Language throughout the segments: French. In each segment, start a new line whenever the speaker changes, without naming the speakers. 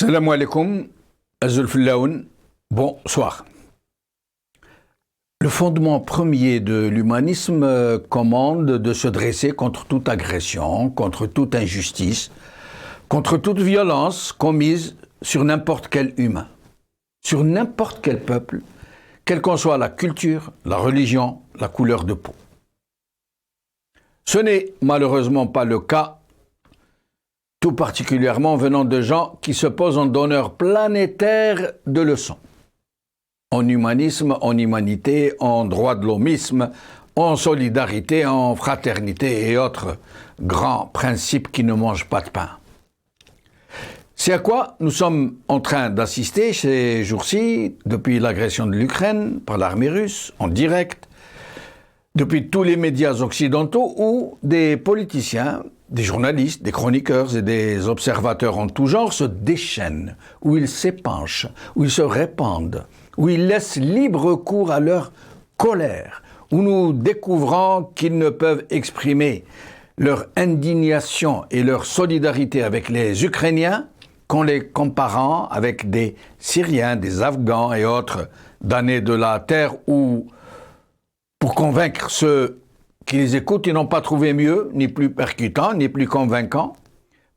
Salam alaikum, Azulfillaoun, bonsoir. Le fondement premier de l'humanisme commande de se dresser contre toute agression, contre toute injustice, contre toute violence commise sur n'importe quel humain, sur n'importe quel peuple, quelle qu'en soit la culture, la religion, la couleur de peau. Ce n'est malheureusement pas le cas, tout particulièrement venant de gens qui se posent en donneurs planétaires de leçons. En humanisme, en humanité, en droit de l'homisme, en solidarité, en fraternité et autres grands principes qui ne mangent pas de pain. C'est à quoi nous sommes en train d'assister ces jours-ci, depuis l'agression de l'Ukraine par l'armée russe, en direct, depuis tous les médias occidentaux où des politiciens, des journalistes, des chroniqueurs et des observateurs en tout genre se déchaînent, où ils s'épanchent, où ils se répandent, où ils laissent libre cours à leur colère, où nous découvrons qu'ils ne peuvent exprimer leur indignation et leur solidarité avec les Ukrainiens qu'en les comparant avec des Syriens, des Afghans et autres damnés de la terre où, pour convaincre ceux qui les écoutent, ils n'ont pas trouvé mieux, ni plus percutant, ni plus convaincant,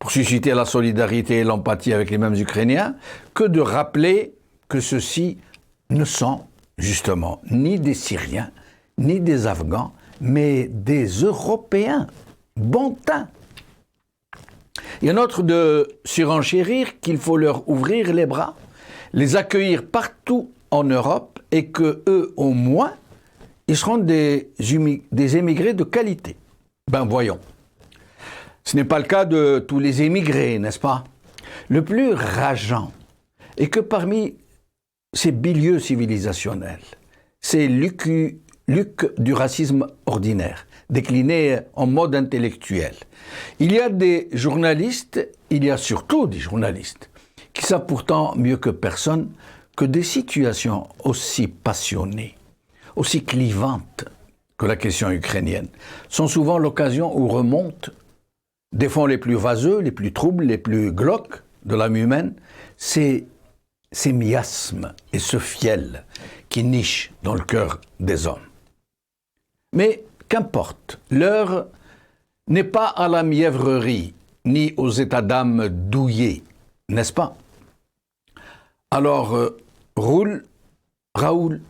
pour susciter la solidarité et l'empathie avec les mêmes Ukrainiens, que de rappeler que ceux-ci ne sont justement ni des Syriens, ni des Afghans, mais des Européens. Bon teint. Il y a un autre de surenchérir qu'il faut leur ouvrir les bras, les accueillir partout en Europe et que eux, au moins, ils seront des émigrés de qualité. Ben voyons. Ce n'est pas le cas de tous les émigrés, n'est-ce pas? Le plus rageant est que parmi ces bilieux civilisationnels, ces Luc du racisme ordinaire, décliné en mode intellectuel, il y a des journalistes, il y a surtout des journalistes, qui savent pourtant mieux que personne que des situations aussi passionnées, aussi clivantes que la question ukrainienne, sont souvent l'occasion où remontent des fonds les plus vaseux, les plus troubles, les plus glauques de l'âme humaine, ces miasmes et ce fiel qui niche dans le cœur des hommes. Mais qu'importe, l'heure n'est pas à la mièvrerie, ni aux états d'âme douillés, n'est-ce pas? Alors, roule, Raoul.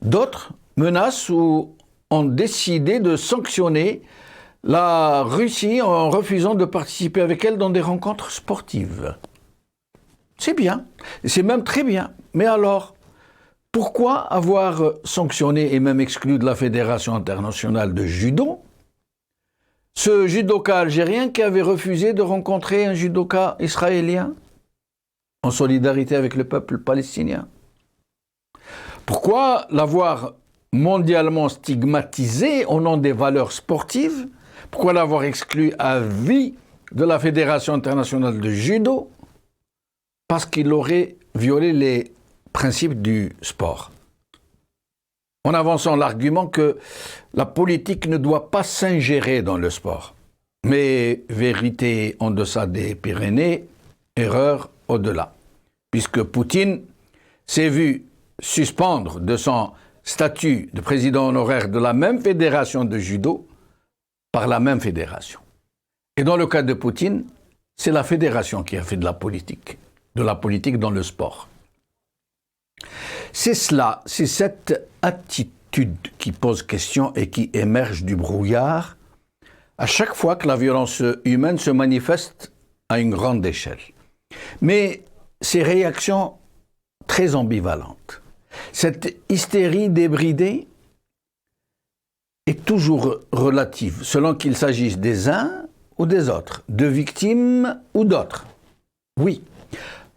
D'autres menacent ou ont décidé de sanctionner la Russie en refusant de participer avec elle dans des rencontres sportives. C'est bien, c'est même très bien. Mais alors, pourquoi avoir sanctionné et même exclu de la Fédération internationale de judo ce judoka algérien qui avait refusé de rencontrer un judoka israélien en solidarité avec le peuple palestinien? Pourquoi l'avoir mondialement stigmatisé au nom des valeurs sportives? Pourquoi l'avoir exclu à vie de la Fédération internationale de judo? Parce qu'il aurait violé les principes du sport. En avançant l'argument que la politique ne doit pas s'ingérer dans le sport. Mais vérité en deçà des Pyrénées, erreur au-delà. Puisque Poutine s'est vu suspendre de son statut de président honoraire de la même fédération de judo par la même fédération. Et dans le cas de Poutine, c'est la fédération qui a fait de la politique dans le sport. C'est cela, c'est cette attitude qui pose question et qui émerge du brouillard à chaque fois que la violence humaine se manifeste à une grande échelle. Mais ces réactions très ambivalentes, cette hystérie débridée est toujours relative, selon qu'il s'agisse des uns ou des autres, de victimes ou d'autres. Oui,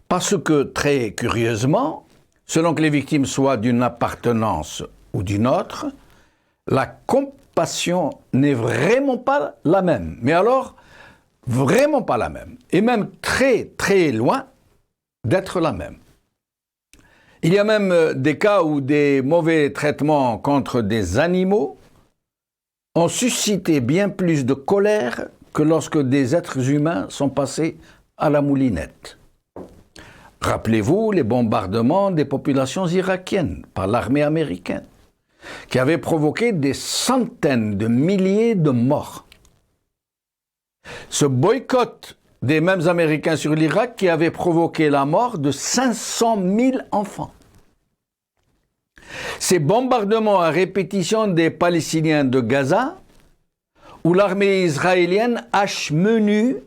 parce que très curieusement, selon que les victimes soient d'une appartenance ou d'une autre, la compassion n'est vraiment pas la même. Mais alors, vraiment pas la même. Et même très, très loin d'être la même. Il y a même des cas où des mauvais traitements contre des animaux ont suscité bien plus de colère que lorsque des êtres humains sont passés à la moulinette. Rappelez-vous les bombardements des populations irakiennes par l'armée américaine, qui avaient provoqué des centaines de milliers de morts. Ce boycott des mêmes Américains sur l'Irak qui avait provoqué la mort de 500 000 enfants. Ces bombardements à répétition des Palestiniens de Gaza, où l'armée israélienne hache menue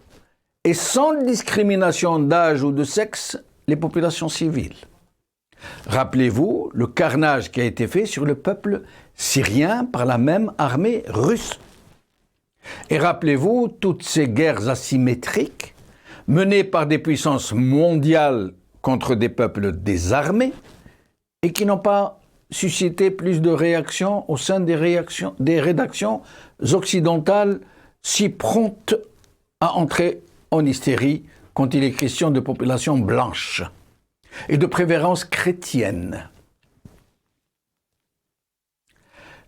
et sans discrimination d'âge ou de sexe les populations civiles. Rappelez-vous le carnage qui a été fait sur le peuple syrien par la même armée russe. Et rappelez-vous toutes ces guerres asymétriques menées par des puissances mondiales contre des peuples désarmés et qui n'ont pas suscité plus de réactions au sein des rédactions occidentales si promptes à entrer en hystérie quand il est question de populations blanches et de préférence chrétienne.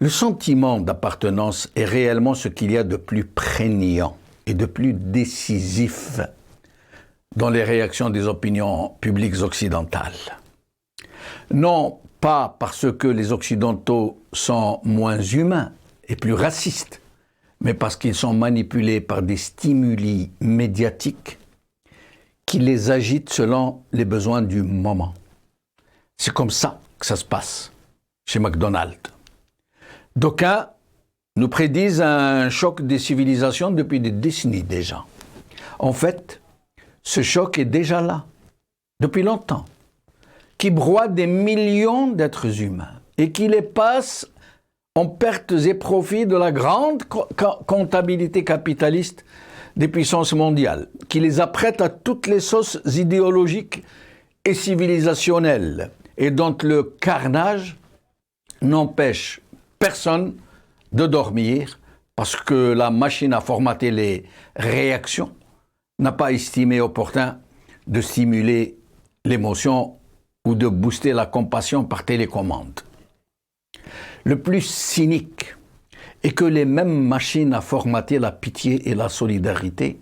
Le sentiment d'appartenance est réellement ce qu'il y a de plus prégnant et de plus décisif dans les réactions des opinions publiques occidentales. Non pas parce que les Occidentaux sont moins humains et plus racistes, mais parce qu'ils sont manipulés par des stimuli médiatiques qui les agitent selon les besoins du moment. C'est comme ça que ça se passe chez McDonald's. D'aucuns nous prédisent un choc des civilisations depuis des décennies déjà. En fait, ce choc est déjà là, depuis longtemps, qui broie des millions d'êtres humains et qui les passe en pertes et profits de la grande comptabilité capitaliste des puissances mondiales, qui les apprête à toutes les sauces idéologiques et civilisationnelles, et dont le carnage n'empêche personne de dormir parce que la machine à formater les réactions n'a pas estimé opportun de stimuler l'émotion ou de booster la compassion par télécommande. Le plus cynique est que les mêmes machines à formater la pitié et la solidarité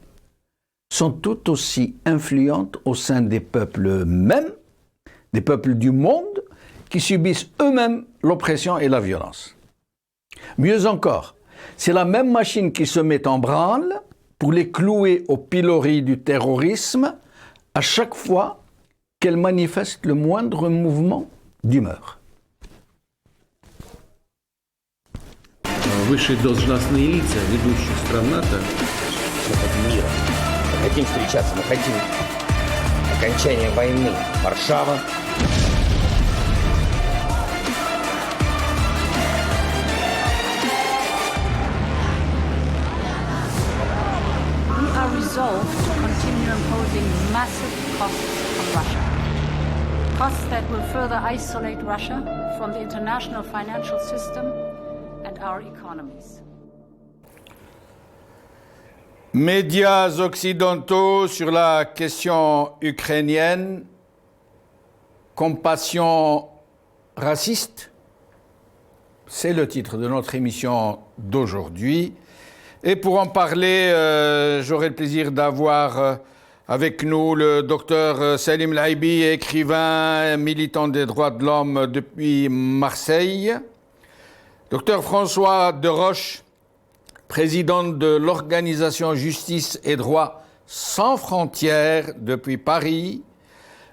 sont tout aussi influentes au sein des peuples mêmes, des peuples du monde, qui subissent eux-mêmes l'oppression et la violence. Mieux encore, c'est la même machine qui se met en branle pour les clouer au pilori du terrorisme à chaque fois qu'elle manifeste le moindre mouvement d'humeur.
Высшие должностные лица ведущих стран НАТО.
Мы хотим мира. Мы хотим встречаться, мы хотим окончания войны. Варшава.
We are resolved to continue imposing massive costs on Russia. Costs that will further isolate Russia from the international financial system and our economies.
Médias occidentaux sur la question ukrainienne, compassion raciste, c'est le titre de notre émission d'aujourd'hui. Et pour en parler, j'aurai le plaisir d'avoir avec nous le docteur Salim Laibi, écrivain, militant des droits de l'homme depuis Marseille. Docteur François Deroche, président de l'organisation Justice et Droits sans frontières depuis Paris.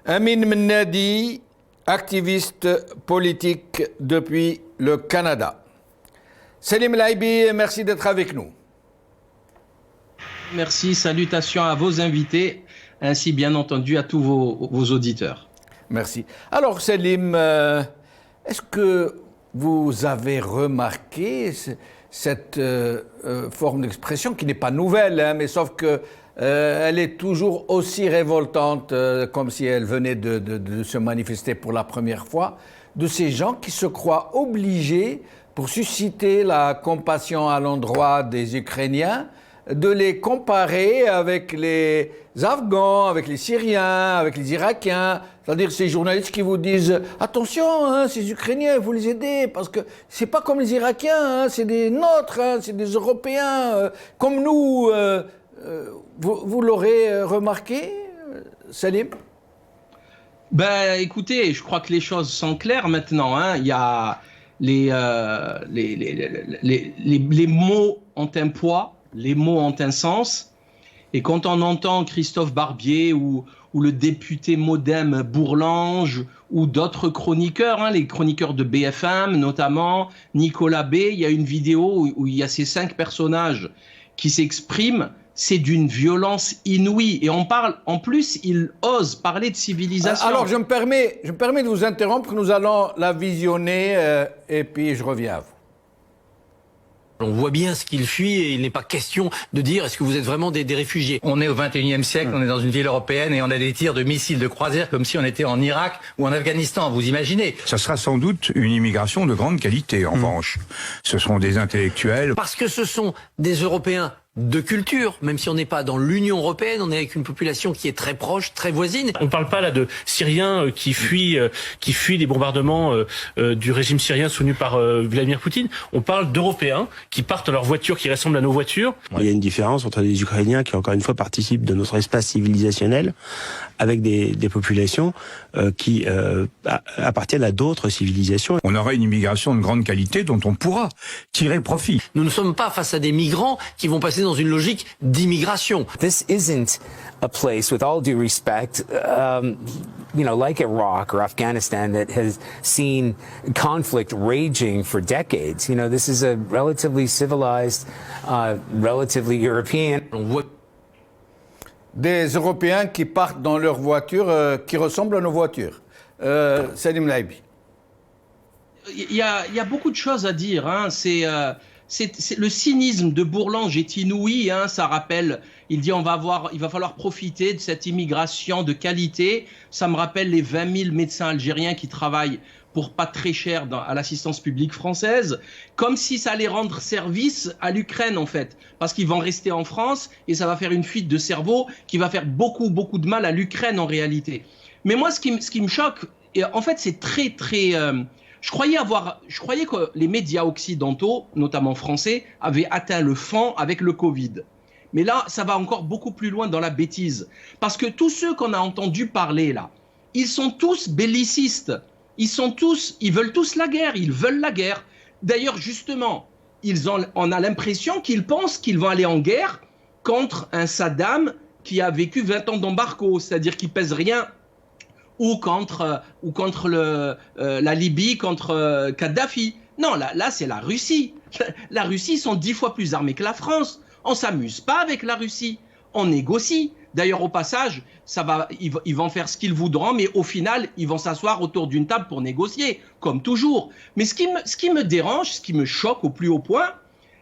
Amin Mennadi, activiste politique depuis le Canada. Salim Laibi, merci d'être avec nous.
Merci, salutations à vos invités, ainsi bien entendu à tous vos auditeurs.
Merci. Alors Salim, est-ce que vous avez remarqué cette forme d'expression qui n'est pas nouvelle, hein, mais sauf que elle est toujours aussi révoltante, comme si elle venait de se manifester pour la première fois, de ces gens qui se croient obligés, pour susciter la compassion à l'endroit des Ukrainiens, de les comparer avec les Afghans, avec les Syriens, avec les Irakiens. C'est-à-dire ces journalistes qui vous disent « Attention, hein, ces Ukrainiens, il faut les aider, parce que c'est pas comme les Irakiens, hein, c'est des nôtres, hein, c'est des Européens, comme nous. » Vous l'aurez remarqué, Salim ?
Ben, écoutez, je crois que les choses sont claires maintenant. Hein. Il y a les mots ont un poids, les mots ont un sens. Et quand on entend Christophe Barbier ou le député Modem Bourlange ou d'autres chroniqueurs, hein, les chroniqueurs de BFM notamment, Nicolas B, il y a une vidéo où il y a ces 5 personnages qui s'expriment. C'est d'une violence inouïe. Et on parle, en plus, ils osent parler de civilisation.
Alors, je me permets de vous interrompre. Nous allons la visionner et puis je reviens à vous.
On voit bien ce qu'ils fuient et il n'est pas question de dire est-ce que vous êtes vraiment des réfugiés. On est au 21e siècle, on est dans une ville européenne et on a des tirs de missiles de croisière comme si on était en Irak ou en Afghanistan, vous imaginez.
Ça sera sans doute une immigration de grande qualité en revanche. Ce seront des intellectuels.
Parce que ce sont des Européens de culture, même si on n'est pas dans l'Union européenne, on est avec une population qui est très proche, très voisine.
On ne parle pas là de Syriens qui fuient les bombardements du régime syrien soutenu par Vladimir Poutine. On parle d'Européens qui partent à leurs voitures, qui ressemblent à nos voitures.
Il y a une différence entre les Ukrainiens qui, encore une fois, participent de notre espace civilisationnel avec des populations qui appartiennent à d'autres civilisations.
On aura une immigration de grande qualité dont on pourra tirer profit.
Nous ne sommes pas face à des migrants qui vont passer dans une logique d'immigration.
This isn't a place, with all due respect, like Iraq or Afghanistan, that has seen conflict raging for decades. This is a relatively civilized, relatively European.
On voit
Des Européens qui partent dans leurs voitures qui ressemblent à nos voitures. Salim Laibi.
Il y a beaucoup de choses à dire. Hein. C'est le cynisme de Bourlange est inouï. Hein. Ça rappelle, il dit il va falloir profiter de cette immigration de qualité. Ça me rappelle les 20 000 médecins algériens qui travaillent pour pas très cher à l'assistance publique française, comme si ça allait rendre service à l'Ukraine en fait, parce qu'ils vont rester en France et ça va faire une fuite de cerveau qui va faire beaucoup de mal à l'Ukraine en réalité. Mais moi, ce qui me choque, et en fait, c'est très je croyais que les médias occidentaux, notamment français, avaient atteint le fond avec le Covid. Mais là, ça va encore beaucoup plus loin dans la bêtise, parce que tous ceux qu'on a entendus parler là, ils sont tous bellicistes. Ils veulent tous la guerre, ils veulent la guerre. D'ailleurs, justement, on a l'impression qu'ils pensent qu'ils vont aller en guerre contre un Saddam qui a vécu 20 ans d'embargo, c'est-à-dire qui pèse rien, ou contre la Libye, contre Kadhafi. Non, là c'est la Russie. La Russie, ils sont 10 fois plus armés que la France. On s'amuse pas avec la Russie, on négocie. D'ailleurs, au passage, ils vont faire ce qu'ils voudront, mais au final, ils vont s'asseoir autour d'une table pour négocier, comme toujours. Mais ce qui me dérange, ce qui me choque au plus haut point,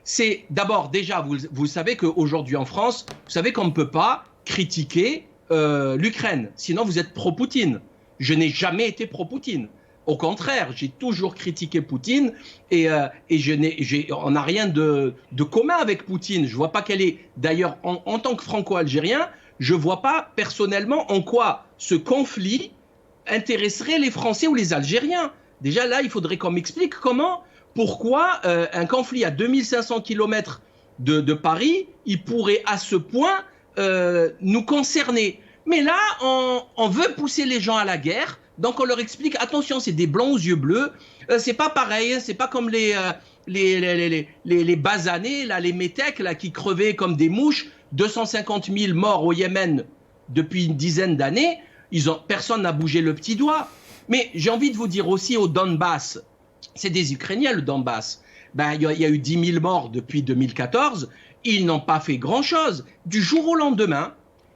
c'est d'abord, déjà, vous savez qu'aujourd'hui en France, vous savez qu'on ne peut pas critiquer l'Ukraine, sinon vous êtes pro-Poutine. Je n'ai jamais été pro-Poutine. Au contraire, j'ai toujours critiqué Poutine et on n'a rien de commun avec Poutine. Je vois pas quelle est, d'ailleurs, en tant que franco-algérien, je vois pas personnellement en quoi ce conflit intéresserait les Français ou les Algériens. Déjà là, il faudrait qu'on m'explique pourquoi un conflit à 2500 km de Paris, il pourrait à ce point nous concerner. Mais là, on veut pousser les gens à la guerre. Donc on leur explique, attention, c'est des blancs aux yeux bleus, c'est pas pareil, c'est pas comme les basanés, là, les métèques là, qui crevaient comme des mouches, 250 000 morts au Yémen depuis une dizaine d'années, personne n'a bougé le petit doigt. Mais j'ai envie de vous dire aussi au Donbass, c'est des Ukrainiens le Donbass, il y a eu 10 000 morts depuis 2014, ils n'ont pas fait grand-chose. Du jour au lendemain,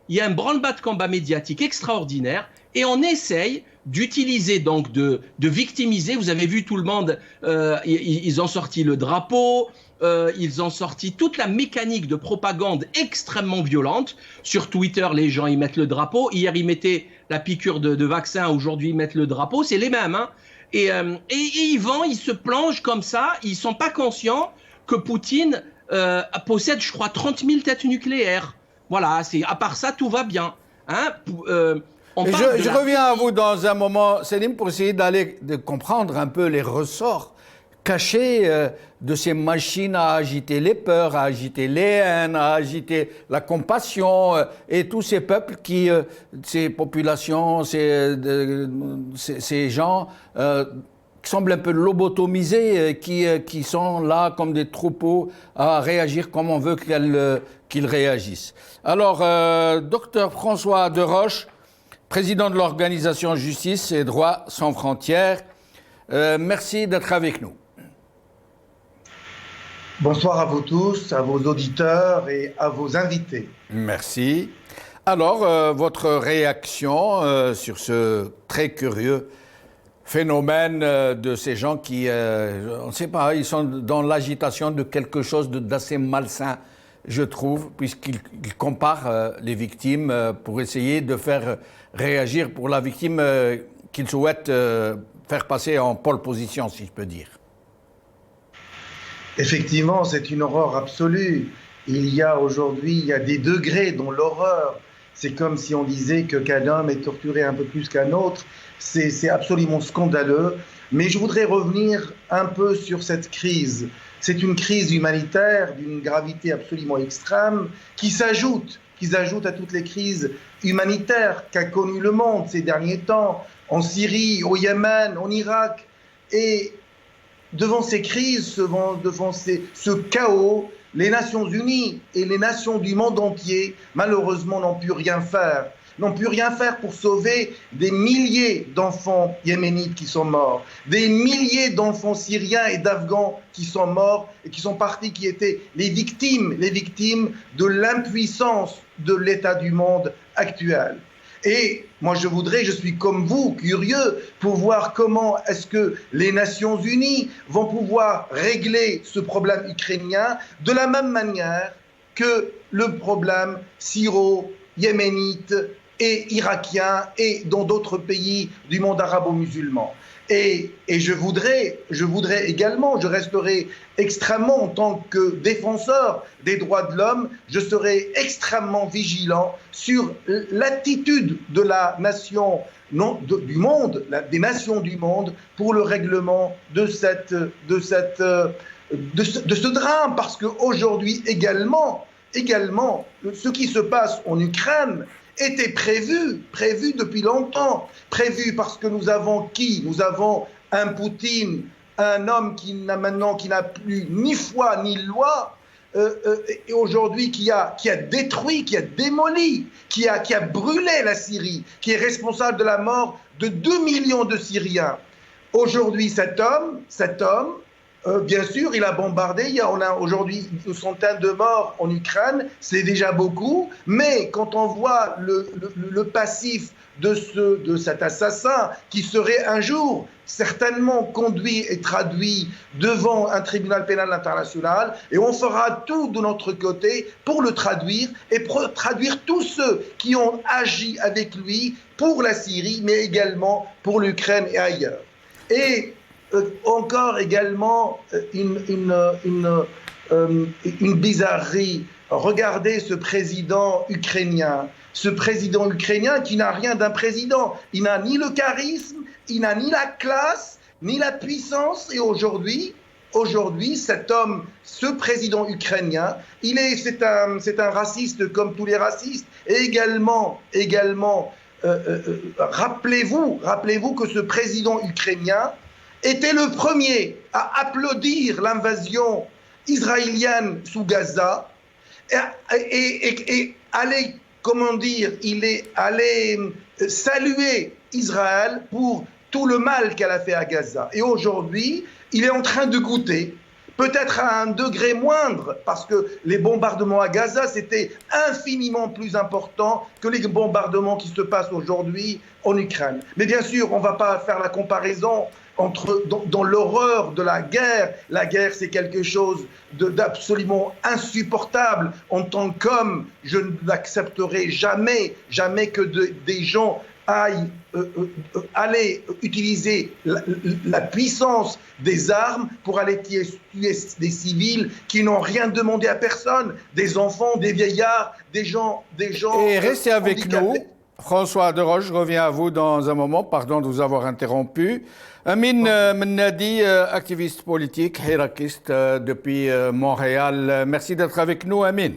il y a un branle-bas de combat médiatique extraordinaire et on essaye d'utiliser, donc de victimiser. Vous avez vu tout le monde, ils ont sorti le drapeau, ils ont sorti toute la mécanique de propagande extrêmement violente. Sur Twitter, les gens, ils mettent le drapeau. Hier, ils mettaient la piqûre de vaccin. Aujourd'hui, ils mettent le drapeau. C'est les mêmes. Hein. Et ils se plongent comme ça. Ils sont pas conscients que Poutine possède, je crois, 30 000 têtes nucléaires. Voilà, à part ça, tout va bien. Hein.
Je reviens à vous dans un moment, Selim, pour essayer de comprendre un peu les ressorts caché de ces machines à agiter les peurs, à agiter les haines, à agiter la compassion, et tous ces peuples ces populations, ces gens qui semblent un peu lobotomisés, qui sont là comme des troupeaux à réagir comme on veut qu'ils réagissent. Alors, docteur François Deroche, président de l'organisation Justice et Droits sans frontières, merci d'être avec nous.
Bonsoir à vous tous, à vos auditeurs et à vos invités.
Merci. Alors, votre réaction sur ce très curieux phénomène de ces gens qui, on ne sait pas, ils sont dans l'agitation de quelque chose d'assez malsain, je trouve, puisqu'ils comparent les victimes pour essayer de faire réagir pour la victime qu'ils souhaitent faire passer en pole position, si je peux dire.
Effectivement, c'est une horreur absolue. Il y a des degrés dans l'horreur. C'est comme si on disait qu'un homme est torturé un peu plus qu'un autre. C'est absolument scandaleux. Mais je voudrais revenir un peu sur cette crise. C'est une crise humanitaire d'une gravité absolument extrême qui s'ajoute à toutes les crises humanitaires qu'a connues le monde ces derniers temps, en Syrie, au Yémen, en Irak. Et devant ces crises, devant ce chaos, les Nations Unies et les nations du monde entier, malheureusement, n'ont pu rien faire. N'ont pu rien faire pour sauver des milliers d'enfants yéménites qui sont morts, des milliers d'enfants syriens et d'Afghans qui sont morts et qui sont partis, qui étaient les victimes de l'impuissance de l'état du monde actuel. Et moi je suis comme vous, curieux pour voir comment est-ce que les Nations Unies vont pouvoir régler ce problème ukrainien de la même manière que le problème syro-yéménite et irakien et dans d'autres pays du monde arabo-musulman. Et je voudrais également, je resterai extrêmement, en tant que défenseur des droits de l'homme, je serai extrêmement vigilant sur l'attitude de la nation du monde, des nations du monde, pour le règlement de ce drame. Parce qu'aujourd'hui également, ce qui se passe en Ukraine était prévu depuis longtemps, prévu parce que nous avons un Poutine, un homme qui n'a plus ni foi ni loi, et aujourd'hui qui a détruit, qui a démoli, qui a brûlé la Syrie, qui est responsable de la mort de 2 millions de Syriens. Aujourd'hui, cet homme, bien sûr, il a bombardé. On a aujourd'hui une centaine de morts en Ukraine, c'est déjà beaucoup. Mais quand on voit le passif de cet assassin qui serait un jour certainement conduit et traduit devant un tribunal pénal international, et on fera tout de notre côté pour le traduire et pour traduire tous ceux qui ont agi avec lui pour la Syrie, mais également pour l'Ukraine et ailleurs. Et encore également une bizarrerie. Regardez ce président ukrainien qui n'a rien d'un président. Il n'a ni le charisme, il n'a ni la classe, ni la puissance. Et aujourd'hui, cet homme, ce président ukrainien, c'est un raciste comme tous les racistes. Et également, rappelez-vous que ce président ukrainien était le premier à applaudir l'invasion israélienne sous Gaza et aller, il est allé saluer Israël pour tout le mal qu'elle a fait à Gaza. Et aujourd'hui, il est en train de goûter, peut-être à un degré moindre, parce que les bombardements à Gaza, c'était infiniment plus important que les bombardements qui se passent aujourd'hui en Ukraine. Mais bien sûr, on ne va pas faire la comparaison dans l'horreur de la guerre. La guerre, c'est quelque chose d'absolument insupportable. En tant qu'homme, je n'accepterai jamais que des gens aillent utiliser la puissance des armes pour aller tuer des civils qui n'ont rien demandé à personne, des enfants, des vieillards, des gens
et restez avec nous. François Deroche, je reviens à vous dans un moment. Pardon de vous avoir interrompu. Amin Mennadi, activiste politique, hirakiste depuis Montréal. Merci d'être avec nous, Amin.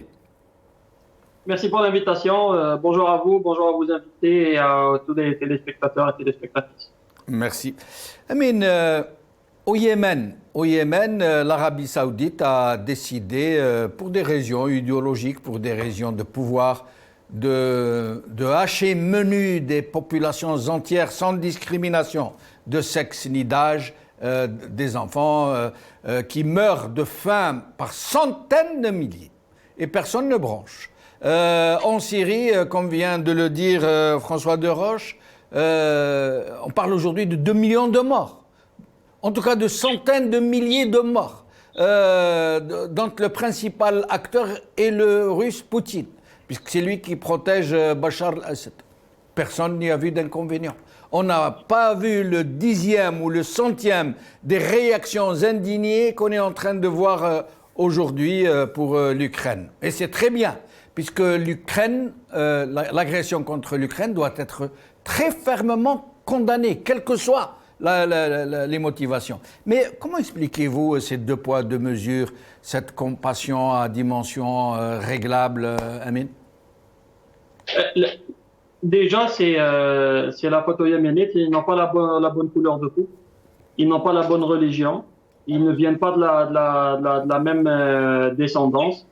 Merci pour l'invitation. Bonjour à vous, bonjour à vos invités et à tous les téléspectateurs et téléspectatrices.
Merci. Amin, au Yémen, l'Arabie Saoudite a décidé, pour des raisons idéologiques, pour des raisons de pouvoir, de hacher menu des populations entières sans discrimination de sexe ni d'âge, des enfants qui meurent de faim par centaines de milliers et personne ne bronche. En Syrie, comme vient de le dire François Deroche, on parle aujourd'hui de 2 millions de morts. En tout cas, de centaines de milliers de morts, dont le principal acteur est le russe Poutine, puisque c'est lui qui protège Bachar al-Assad. Personne n'y a vu d'inconvénient. On n'a pas vu le 10e ou le 100e des réactions indignées qu'on est en train de voir aujourd'hui pour l'Ukraine. Et c'est très bien, puisque l'Ukraine, l'agression contre l'Ukraine doit être très fermement condamnée, quelle que soit les motivations. Mais comment expliquez-vous ces 2 poids, 2 mesures, cette compassion à dimension réglable, Amin?
Déjà, c'est la photo yéménite. Ils n'ont pas la bonne couleur de peau. Ils n'ont pas la bonne religion. Ils ne viennent pas de la même descendance.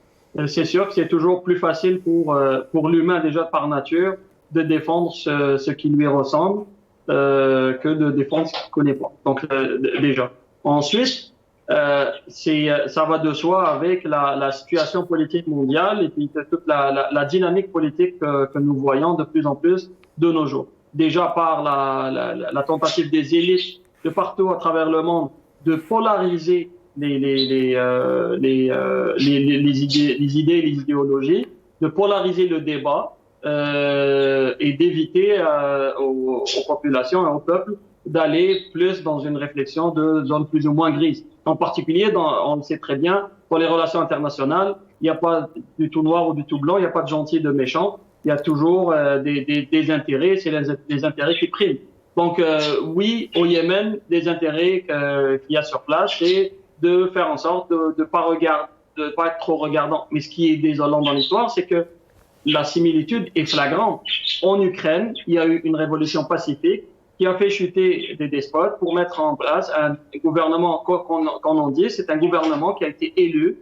C'est sûr que c'est toujours plus facile pour l'humain, déjà par nature, de défendre ce qui lui ressemble. Que de défendre ce qu'il ne connaît pas. Donc, déjà. Ensuite, ça va de soi avec la situation politique mondiale et puis toute la dynamique politique que nous voyons de plus en plus de nos jours. Déjà par la tentative des élites de partout à travers le monde de polariser les idées, les idéologies, de polariser le débat, et d'éviter aux populations et au peuple d'aller plus dans une réflexion de zone plus ou moins grise. En particulier, on le sait très bien, pour les relations internationales, il n'y a pas du tout noir ou du tout blanc, il n'y a pas de gentil et de méchant, il y a toujours des intérêts, c'est les intérêts qui priment. Donc oui, au Yémen, des intérêts qu'il y a sur place, c'est de faire en sorte de pas être trop regardant. Mais ce qui est désolant dans l'histoire, c'est que la similitude est flagrante. En Ukraine, il y a eu une révolution pacifique qui a fait chuter des despotes pour mettre en place un gouvernement, qu'on en dise, c'est un gouvernement qui a été élu,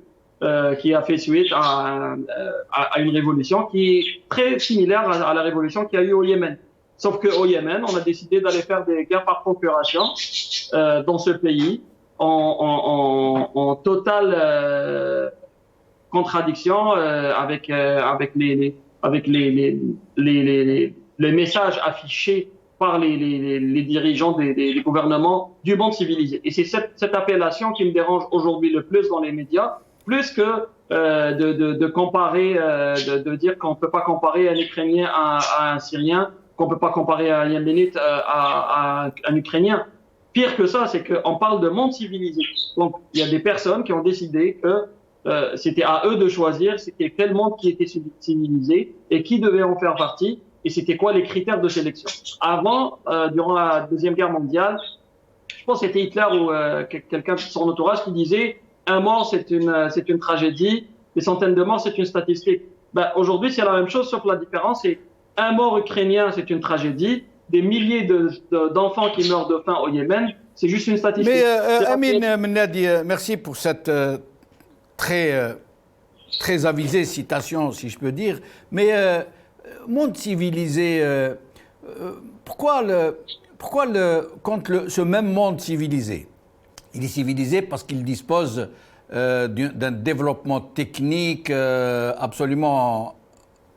qui a fait suite à une révolution qui est très similaire à la révolution qu'il y a eu au Yémen. Sauf qu'au Yémen, on a décidé d'aller faire des guerres par procuration dans ce pays en totale contradiction avec les messages affichés par les dirigeants des gouvernements du monde civilisé. Et c'est cette appellation qui me dérange aujourd'hui le plus dans les médias, plus que de comparer, de dire qu'on ne peut pas comparer un Ukrainien à un Syrien, qu'on ne peut pas comparer un Yéménite à un Ukrainien. Pire que ça, c'est qu'on parle de monde civilisé. Donc, il y a des personnes qui ont décidé que c'était à eux de choisir c'était quel monde qui était civilisé et qui devait en faire partie et c'était quoi les critères de sélection. Avant, durant la Deuxième Guerre mondiale, je pense que c'était Hitler ou quelqu'un de son entourage qui disait un mort c'est une tragédie, des centaines de morts c'est une statistique. Ben, aujourd'hui c'est la même chose sauf la différence c'est un mort ukrainien c'est une tragédie, des milliers d'enfants qui meurent de faim au Yémen c'est juste une statistique.
Mais Amin Mennadi, merci pour cette très avisée citation, si je peux dire. Mais monde civilisé, pourquoi contre ce même monde civilisé? Il est civilisé parce qu'il dispose d'un développement technique absolument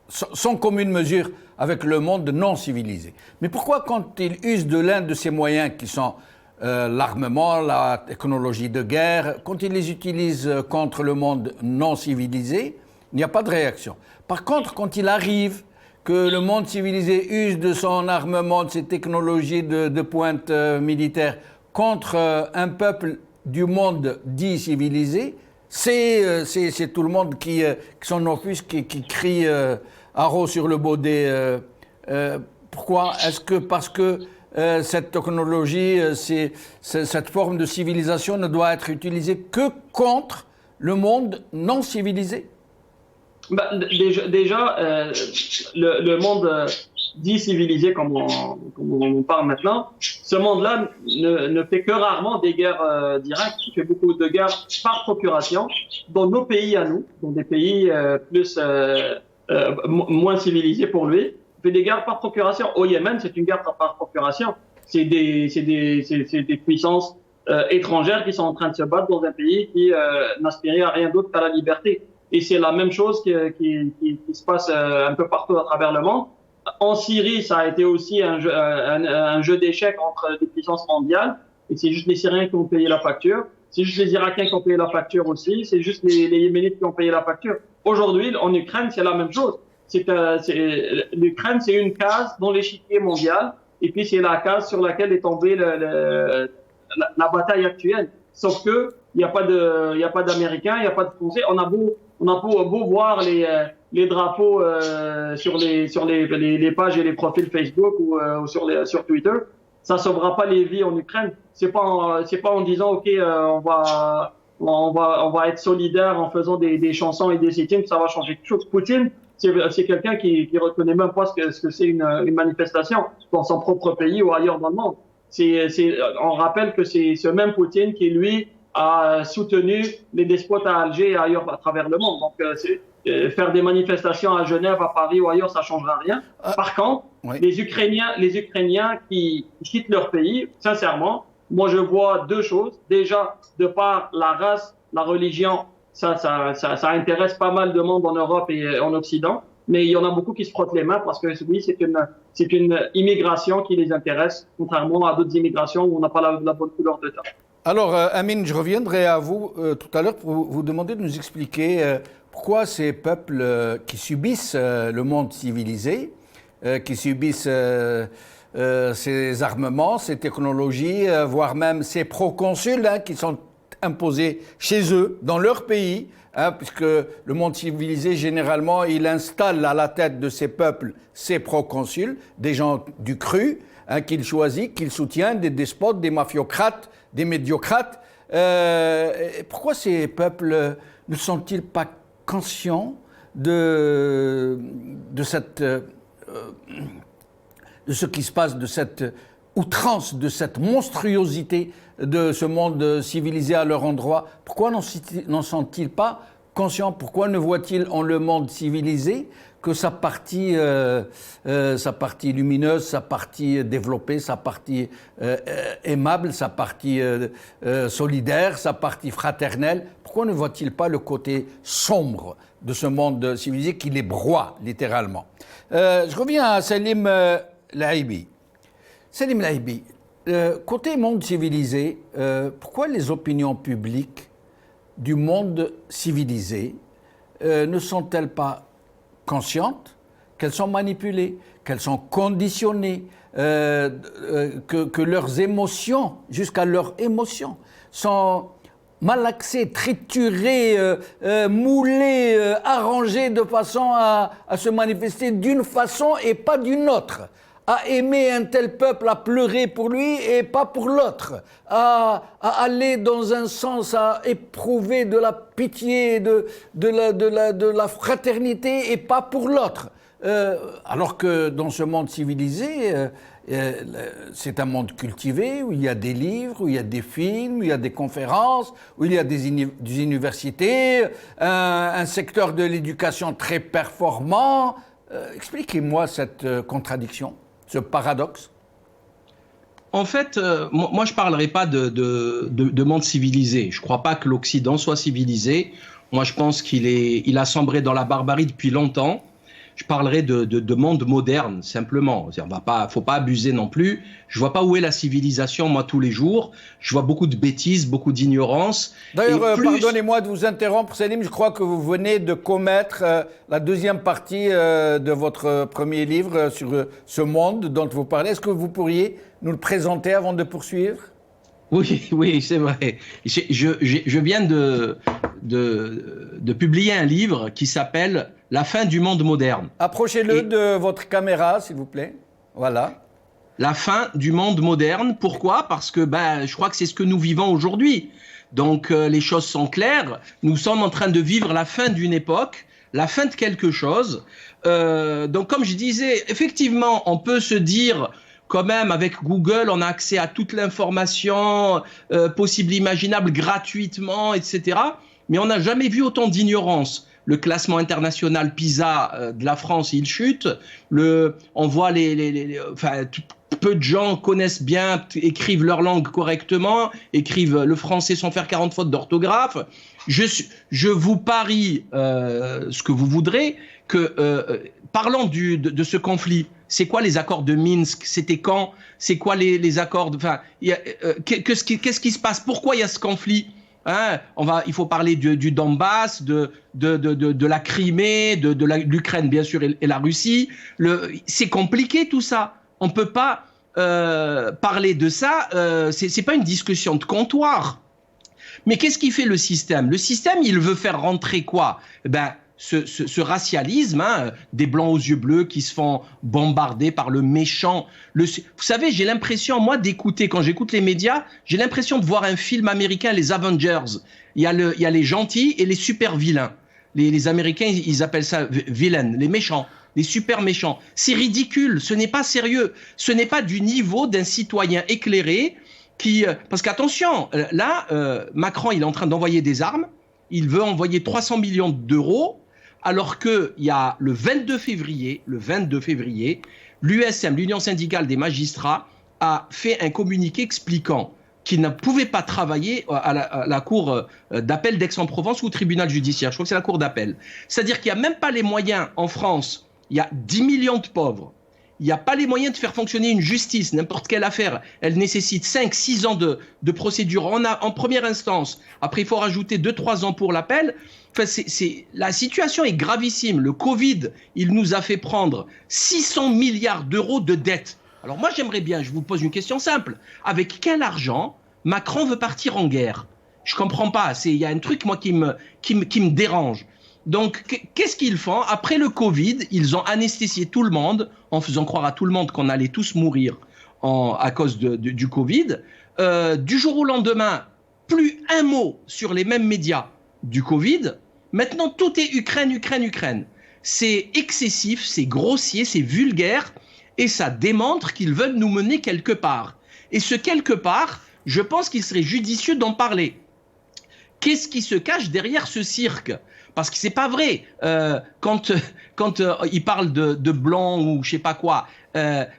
sans commune mesure avec le monde non civilisé. Mais pourquoi quand il use de l'un de ces moyens qui sont l'armement, la technologie de guerre, quand il les utilise contre le monde non civilisé, il n'y a pas de réaction. Par contre, quand il arrive que le monde civilisé use de son armement, de ses technologies de pointe militaire contre un peuple du monde dit civilisé, c'est tout le monde qui s'en offusque, qui crie haro sur le baudet Pourquoi? Est-ce que parce que cette technologie, cette forme de civilisation ne doit être utilisée que contre le monde non civilisé?
Déjà, le monde dit civilisé, comme on parle maintenant, ce monde-là ne fait que rarement des guerres directes, il fait beaucoup de guerres par procuration, dans nos pays à nous, dans des pays moins civilisés pour lui. Il fait des guerres par procuration. Au Yémen, c'est une guerre par procuration. C'est des puissances étrangères qui sont en train de se battre dans un pays qui n'aspirait à rien d'autre qu'à la liberté. Et c'est la même chose qui se passe un peu partout à travers le monde. En Syrie, ça a été aussi un jeu d'échecs entre des puissances mondiales. Et c'est juste les Syriens qui ont payé la facture. C'est juste les Irakiens qui ont payé la facture aussi. C'est juste les Yéménites qui ont payé la facture. Aujourd'hui, en Ukraine, c'est la même chose. L'Ukraine, c'est une case dans l'échiquier mondial. Et puis, c'est la case sur laquelle est tombée la bataille actuelle. Sauf que, il n'y a pas d'Américains, il n'y a pas de Français. On a beau voir les drapeaux sur les pages et les profils Facebook ou sur Twitter, ça sauvera pas les vies en Ukraine. C'est pas en disant OK, on va être solidaire en faisant des chansons et des sit-ins, ça va changer quelque chose. Poutine, c'est quelqu'un qui reconnaît même pas ce que c'est une manifestation dans son propre pays ou ailleurs dans le monde. On rappelle que c'est ce même Poutine qui lui a soutenu les despotes à Alger et ailleurs à travers le monde. Donc, faire des manifestations à Genève, à Paris ou ailleurs, ça changera rien. Par contre,
oui.
les Ukrainiens qui quittent leur pays, sincèrement, moi je vois deux choses. Déjà, de par la race, la religion, ça intéresse pas mal de monde en Europe et en Occident. Mais il y en a beaucoup qui se frottent les mains parce que oui, c'est une immigration qui les intéresse, contrairement à d'autres immigrations où on n'a pas la bonne couleur de teint.
Alors, Amine, je reviendrai à vous tout à l'heure pour vous demander de nous expliquer pourquoi ces peuples qui subissent le monde civilisé, qui subissent ces armements, ces technologies, voire même ces proconsuls qui sont imposés chez eux, dans leur pays, puisque le monde civilisé, généralement, il installe à la tête de ces peuples ces proconsuls, des gens du cru, qu'il choisit, qu'il soutient, des despotes, des mafiocrates, des médiocrates. Pourquoi ces peuples ne sont-ils pas conscients de ce qui se passe, de cette outrance, de cette monstruosité de ce monde civilisé à leur endroit? Pourquoi n'en sont-ils pas conscients? Pourquoi ne voient-ils en le monde civilisé que sa partie lumineuse, sa partie développée, sa partie aimable, sa partie solidaire, sa partie fraternelle? Pourquoi ne voient-ils pas le côté sombre de ce monde civilisé qui les broie littéralement? Je reviens à Salim Lahibi. Salim Lahibi, côté monde civilisé, pourquoi les opinions publiques du monde civilisé ne sont-elles pas conscientes qu'elles sont manipulées, qu'elles sont conditionnées, que leurs émotions, jusqu'à leurs émotions, sont malaxées, triturées, moulées, arrangées de façon à se manifester d'une façon et pas d'une autre, à aimer un tel peuple, à pleurer pour lui et pas pour l'autre, à aller dans un sens, à éprouver de la pitié, de la fraternité et pas pour l'autre. Alors que dans ce monde civilisé, c'est un monde cultivé, où il y a des livres, où il y a des films, où il y a des conférences, où il y a des universités, un secteur de l'éducation très performant. Expliquez-moi cette contradiction, ce paradoxe.
En fait, moi je ne parlerai pas de monde civilisé. Je ne crois pas que l'Occident soit civilisé. Moi je pense qu'il a sombré dans la barbarie depuis longtemps. Je parlerai de monde moderne, simplement. Faut pas abuser non plus. Je vois pas où est la civilisation, moi, tous les jours. Je vois beaucoup de bêtises, beaucoup d'ignorance.
D'ailleurs, pardonnez-moi de vous interrompre, Salim. Je crois que vous venez de commettre la deuxième partie de votre premier livre sur ce monde dont vous parlez. Est-ce que vous pourriez nous le présenter avant de poursuivre ?
Oui, c'est vrai. Je viens de publier un livre qui s'appelle « La fin du monde moderne ».
Approchez-le de votre caméra, s'il vous plaît. Voilà.
La fin du monde moderne. Pourquoi? Parce que je crois que c'est ce que nous vivons aujourd'hui. Donc les choses sont claires. Nous sommes en train de vivre la fin d'une époque, la fin de quelque chose. Donc comme je disais, effectivement, on peut se dire quand même avec Google, on a accès à toute l'information possible, imaginable, gratuitement, etc. Mais on n'a jamais vu autant d'ignorance. Le classement international PISA de la France, il chute. On voit peu de gens connaissent bien, écrivent leur langue correctement, écrivent le français sans faire 40 fautes d'orthographe. Je vous parie ce que vous voudrez que parlant de ce conflit, c'est quoi les accords de Minsk? C'était quand? C'est quoi les accords? Qu'est-ce qui se passe? Pourquoi il y a ce conflit? Il faut parler du Donbass, de la Crimée, de l'Ukraine bien sûr et la Russie. C'est compliqué tout ça. On peut pas parler de ça. C'est pas une discussion de comptoir. Mais qu'est-ce qui fait le système? Le système, il veut faire rentrer quoi? Ce racialisme, des blancs aux yeux bleus qui se font bombarder par le méchant. Vous savez, j'ai l'impression, moi, d'écouter, quand j'écoute les médias, j'ai l'impression de voir un film américain, les Avengers. Il y a les gentils et les super vilains. Les Américains, ils appellent ça villains, les méchants, les super méchants. C'est ridicule, ce n'est pas sérieux. Ce n'est pas du niveau d'un citoyen éclairé parce qu'attention, là, Macron, il est en train d'envoyer des armes. Il veut envoyer 300 millions d'euros. Alors qu'il y a le 22 février, l'USM, l'Union syndicale des magistrats, a fait un communiqué expliquant qu'ils ne pouvaient pas travailler à la cour d'appel d'Aix-en-Provence ou au tribunal judiciaire. Je crois que c'est la cour d'appel. C'est-à-dire qu'il n'y a même pas les moyens en France. Il y a 10 millions de pauvres. Il n'y a pas les moyens de faire fonctionner une justice. N'importe quelle affaire, elle nécessite 5-6 ans de procédure en première instance. Après, il faut rajouter 2-3 ans pour l'appel. Enfin, la situation est gravissime. Le Covid, il nous a fait prendre 600 milliards d'euros de dettes. Alors moi, j'aimerais bien, je vous pose une question simple. Avec quel argent Macron veut partir en guerre? Je comprends pas. Il y a un truc, moi, qui me dérange. Donc, qu'est-ce qu'ils font? Après le Covid, ils ont anesthésié tout le monde en faisant croire à tout le monde qu'on allait tous mourir à cause du Covid. Du jour au lendemain, plus un mot sur les mêmes médias du Covid. Maintenant, tout est Ukraine, Ukraine, Ukraine. C'est excessif, c'est grossier, c'est vulgaire et ça démontre qu'ils veulent nous mener quelque part. Et ce quelque part, je pense qu'il serait judicieux d'en parler. Qu'est-ce qui se cache derrière ce cirque? Parce que c'est pas vrai. Quand il parle de blanc ou je sais pas quoi,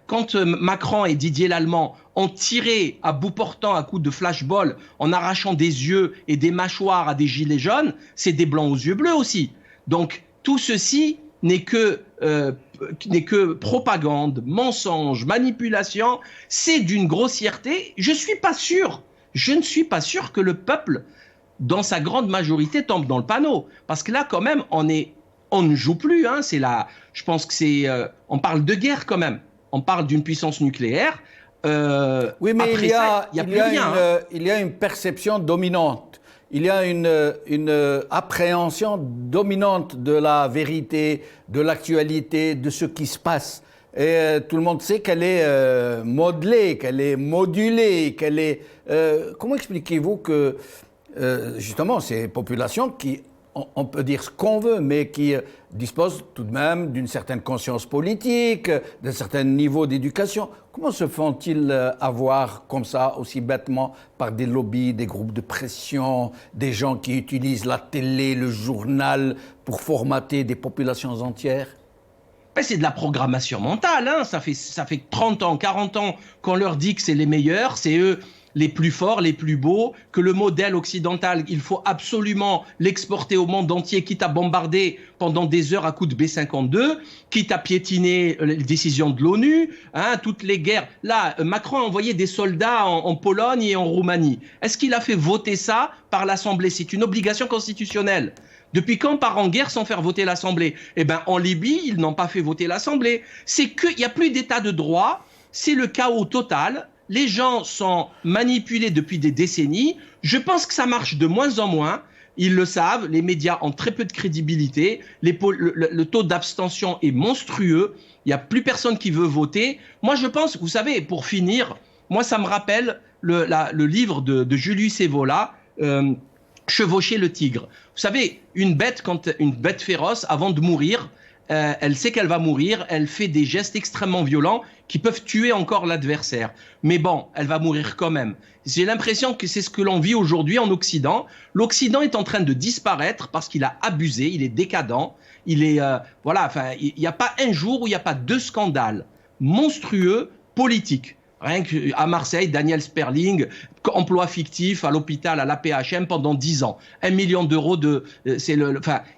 quand Macron et Didier Lallemand ont tiré à bout portant à coups de flashball en arrachant des yeux et des mâchoires à des gilets jaunes, c'est des blancs aux yeux bleus aussi. Donc tout ceci n'est que propagande, mensonge, manipulation. C'est d'une grossièreté. Je ne suis pas sûr que le peuple, dans sa grande majorité, tombe dans le panneau. Parce que là, quand même, on ne joue plus. Je pense que on parle de guerre quand même. On parle d'une puissance nucléaire.
Oui, mais il y a une perception dominante. Il y a une appréhension dominante de la vérité, de l'actualité, de ce qui se passe. Et tout le monde sait qu'elle est modelée, qu'elle est modulée, qu'elle est... comment expliquez-vous que... justement, ces populations qui, on peut dire ce qu'on veut, mais qui disposent tout de même d'une certaine conscience politique, d'un certain niveau d'éducation. Comment se font-ils avoir comme ça, aussi bêtement, par des lobbies, des groupes de pression, des gens qui utilisent la télé, le journal pour formater des populations entières?
C'est de la programmation mentale. Ça fait 30 ans, 40 ans qu'on leur dit que c'est les meilleurs, c'est eux les plus forts, les plus beaux, que le modèle occidental, il faut absolument l'exporter au monde entier, quitte à bombarder pendant des heures à coups de B-52, quitte à piétiner les décisions de l'ONU, toutes les guerres. Là, Macron a envoyé des soldats en Pologne et en Roumanie. Est-ce qu'il a fait voter ça par l'Assemblée? C'est une obligation constitutionnelle. Depuis quand on part en guerre sans faire voter l'Assemblée? En Libye, ils n'ont pas fait voter l'Assemblée. C'est qu'il n'y a plus d'état de droit, c'est le chaos total. Les gens sont manipulés depuis des décennies. Je pense que ça marche de moins en moins. Ils le savent, les médias ont très peu de crédibilité, le taux d'abstention est monstrueux, il n'y a plus personne qui veut voter. Moi, je pense, vous savez, pour finir, moi, ça me rappelle le livre de Julius Evola, Chevaucher le tigre. Vous savez, une bête féroce, avant de mourir, elle sait qu'elle va mourir, elle fait des gestes extrêmement violents qui peuvent tuer encore l'adversaire. Mais bon, elle va mourir quand même. J'ai l'impression que c'est ce que l'on vit aujourd'hui en Occident. L'Occident est en train de disparaître parce qu'il a abusé, il est décadent. Il est, il n'y a pas un jour où il n'y a pas 2 scandales monstrueux politiques. Rien qu'à Marseille, Daniel Sperling, emploi fictif à l'hôpital, à l'AP-HM pendant 10 ans. 1 million d'euros il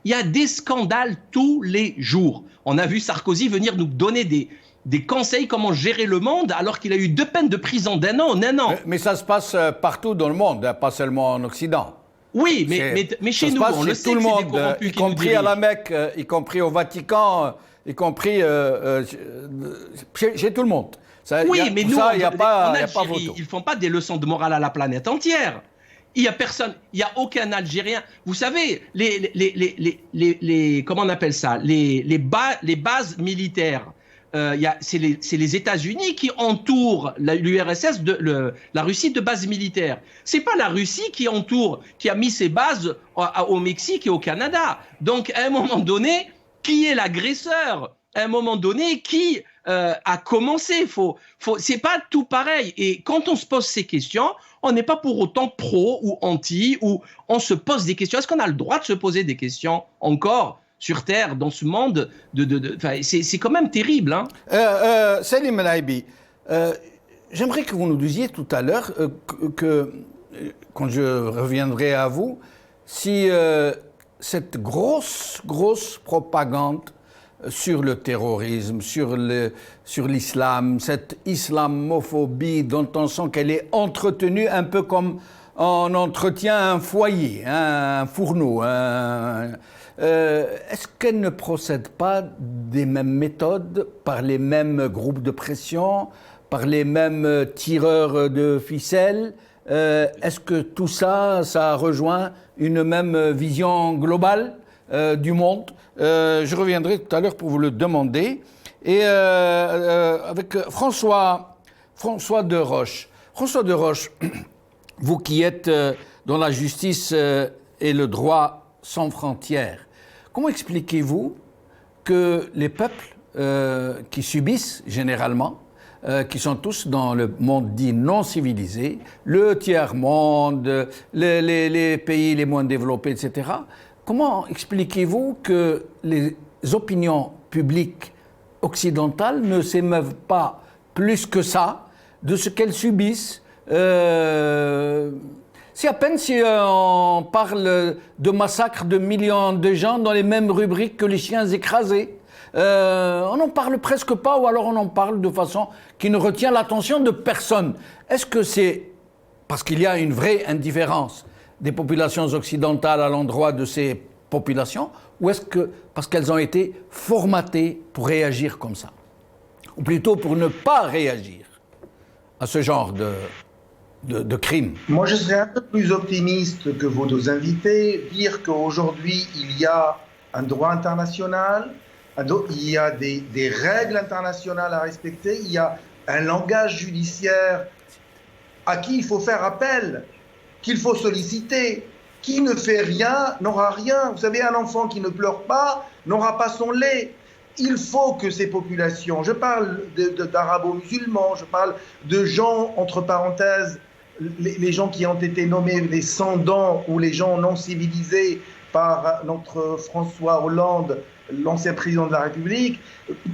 y a des scandales tous les jours. On a vu Sarkozy venir nous donner des conseils comment gérer le monde alors qu'il a eu 2 peines de prison d'1 an en 1 an.
Mais ça se passe partout dans le monde, pas seulement en Occident.
Oui, mais chez nous, on le sait
tout
que
le
c'est des
monde,
corrompus
y
qui nous
compris à
dirigent.
la Mecque, y compris au Vatican, y compris chez tout le monde.
Oui, mais nous,
il n'y a pas
Algérie,
photo.
ils font pas des leçons de morale à la planète entière. Il y a personne, il y a aucun Algérien. Vous savez, comment on appelle ça, les bases militaires. C'est les États-Unis qui entourent l'URSS, la Russie de bases militaires. C'est pas la Russie qui a mis ses bases au Mexique et au Canada. Donc, à un moment donné, qui est l'agresseur? À un moment donné, qui a commencé? C'est pas tout pareil. Et quand on se pose ces questions, on n'est pas pour autant pro ou anti, ou on se pose des questions. Est-ce qu'on a le droit de se poser des questions encore sur Terre, dans ce monde c'est quand même terrible. Hein.
Salim El-Aïbi, j'aimerais que vous nous disiez tout à l'heure, quand je reviendrai à vous, si cette grosse propagande sur le terrorisme, sur l'islam, cette islamophobie dont on sent qu'elle est entretenue un peu comme on entretient un foyer, un fourneau. Est-ce qu'elle ne procède pas des mêmes méthodes, par les mêmes groupes de pression, par les mêmes tireurs de ficelles? Est-ce que tout ça rejoint une même vision globale du monde? Je reviendrai tout à l'heure pour vous le demander. Et avec François de Roche. François de Roche, vous qui êtes dans la justice et le droit sans frontières, comment expliquez-vous que les peuples qui subissent généralement, qui sont tous dans le monde dit non civilisé, le tiers-monde, les pays les moins développés, etc., comment expliquez-vous que les opinions publiques occidentales ne s'émeuvent pas plus que ça de ce qu'elles subissent? C'est à peine si on parle de massacres de millions de gens dans les mêmes rubriques que les chiens écrasés. On n'en parle presque pas, ou alors on en parle de façon qui ne retient l'attention de personne. Est-ce que c'est parce qu'il y a une vraie indifférence des populations occidentales à l'endroit de ces populations, ou est-ce que parce qu'elles ont été formatées pour réagir comme ça? Ou plutôt pour ne pas réagir à ce genre de crimes?
Moi, je serais un peu plus optimiste que vos 2 invités, dire qu'aujourd'hui, il y a un droit international, il y a des règles internationales à respecter, il y a un langage judiciaire à qui il faut faire appel, qu'il faut solliciter. Qui ne fait rien n'aura rien. Vous savez, un enfant qui ne pleure pas n'aura pas son lait. Il faut que ces populations, je parle d'arabo-musulmans, je parle de gens, entre parenthèses, les gens qui ont été nommés les sans-dents ou les gens non civilisés par notre François Hollande, l'ancien président de la République,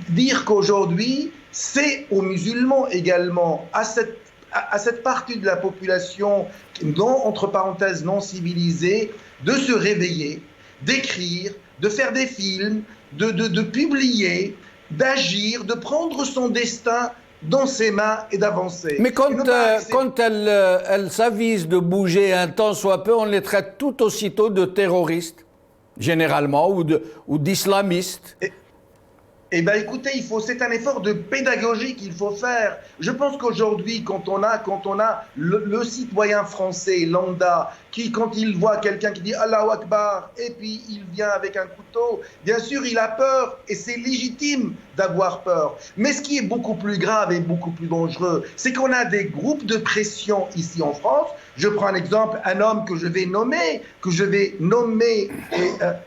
dire qu'aujourd'hui, c'est aux musulmans également, à cette partie de la population, entre parenthèses, non civilisée, de se réveiller, d'écrire, de faire des films, de publier, d'agir, de prendre son destin dans ses mains et d'avancer.
Mais quand elles s'avisent de bouger un temps soit peu, on les traite tout aussitôt de terroristes, généralement, ou d'islamistes.
Eh bien, écoutez, c'est un effort de pédagogie qu'il faut faire. Je pense qu'aujourd'hui, quand on a le citoyen français lambda qui, quand il voit quelqu'un qui dit Allahu Akbar et puis il vient avec un couteau, bien sûr, il a peur et c'est légitime d'avoir peur. Mais ce qui est beaucoup plus grave et beaucoup plus dangereux, c'est qu'on a des groupes de pression ici en France. Je prends un exemple, un homme que je vais nommer,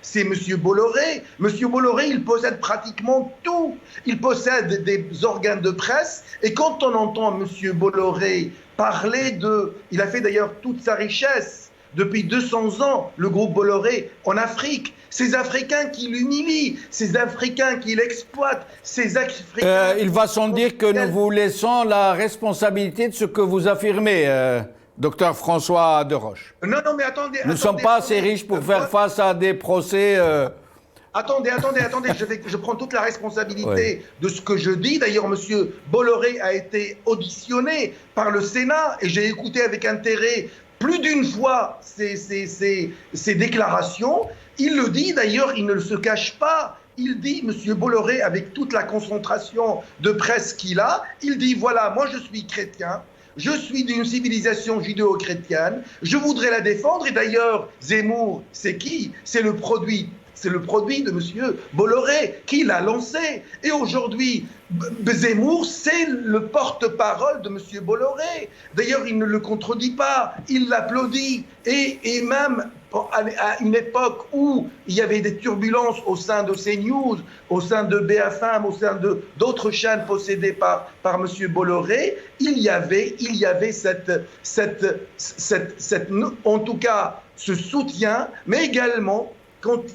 c'est M. Bolloré. M. Bolloré, il possède pratiquement tout. Il possède des organes de presse. Et quand on entend M. Bolloré parler il a fait d'ailleurs toute sa richesse depuis 200 ans, le groupe Bolloré, en Afrique. Ces Africains qui l'humilient, ces Africains qui l'exploitent, ces Africains...
il va sans dire que nous vous laissons la responsabilité de ce que vous affirmez, docteur François Deroche.
Non, mais attendez...
Nous ne sommes pas assez riches pour faire face à des procès...
Attendez, je prends toute la responsabilité de ce que je dis. D'ailleurs, M. Bolloré a été auditionné par le Sénat et j'ai écouté avec intérêt plus d'une fois ses déclarations. Il le dit, d'ailleurs, il ne se cache pas. Il dit, M. Bolloré, avec toute la concentration de presse qu'il a, il dit, voilà, moi je suis chrétien, je suis d'une civilisation judéo-chrétienne, je voudrais la défendre. Et d'ailleurs, Zemmour, c'est qui? C'est le produit de M. Bolloré qui l'a lancé. Et aujourd'hui, Zemmour, c'est le porte-parole de M. Bolloré. D'ailleurs, il ne le contredit pas, il l'applaudit. Et même à une époque où il y avait des turbulences au sein de CNews, au sein de BFM, au sein d'autres chaînes possédées par M. Bolloré, il y avait en tout cas, ce soutien, mais également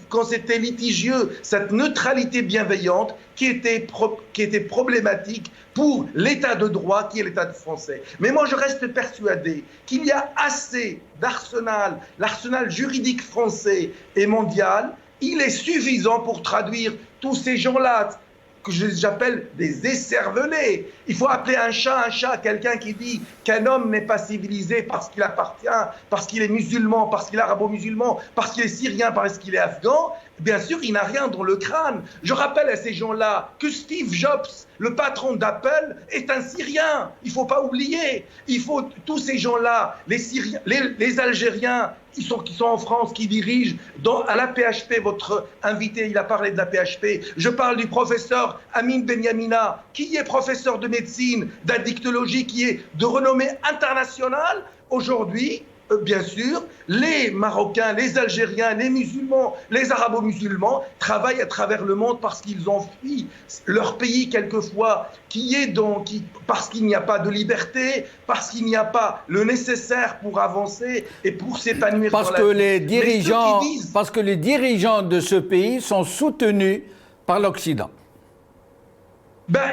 quand c'était litigieux, cette neutralité bienveillante qui était problématique pour l'état de droit qui est l'état français. Mais moi, je reste persuadé qu'il y a assez d'arsenal, l'arsenal juridique français et mondial, il est suffisant pour traduire tous ces gens-là que j'appelle des écervelés. Il faut appeler un chat, quelqu'un qui dit qu'un homme n'est pas civilisé parce qu'il appartient, parce qu'il est musulman, parce qu'il est arabo-musulman, parce qu'il est syrien, parce qu'il est afghan. Bien sûr, il n'a rien dans le crâne. Je rappelle à ces gens-là que Steve Jobs, le patron d'Apple, est un Syrien. Il ne faut pas oublier. Tous ces gens-là, les Syriens, les Algériens, qui sont en France, qui dirigent à la PHP, votre invité, il a parlé de la PHP. Je parle du professeur Amin Benyamina, qui est professeur de médecine, d'addictologie, qui est de renommée internationale. Aujourd'hui, bien sûr, les Marocains, les Algériens, les musulmans, les arabo-musulmans travaillent à travers le monde parce qu'ils ont fui leur pays quelquefois, parce qu'il n'y a pas de liberté, parce qu'il n'y a pas le nécessaire pour avancer et pour s'épanouir dans la vie.
Parce que les dirigeants de ce pays sont soutenus par l'Occident.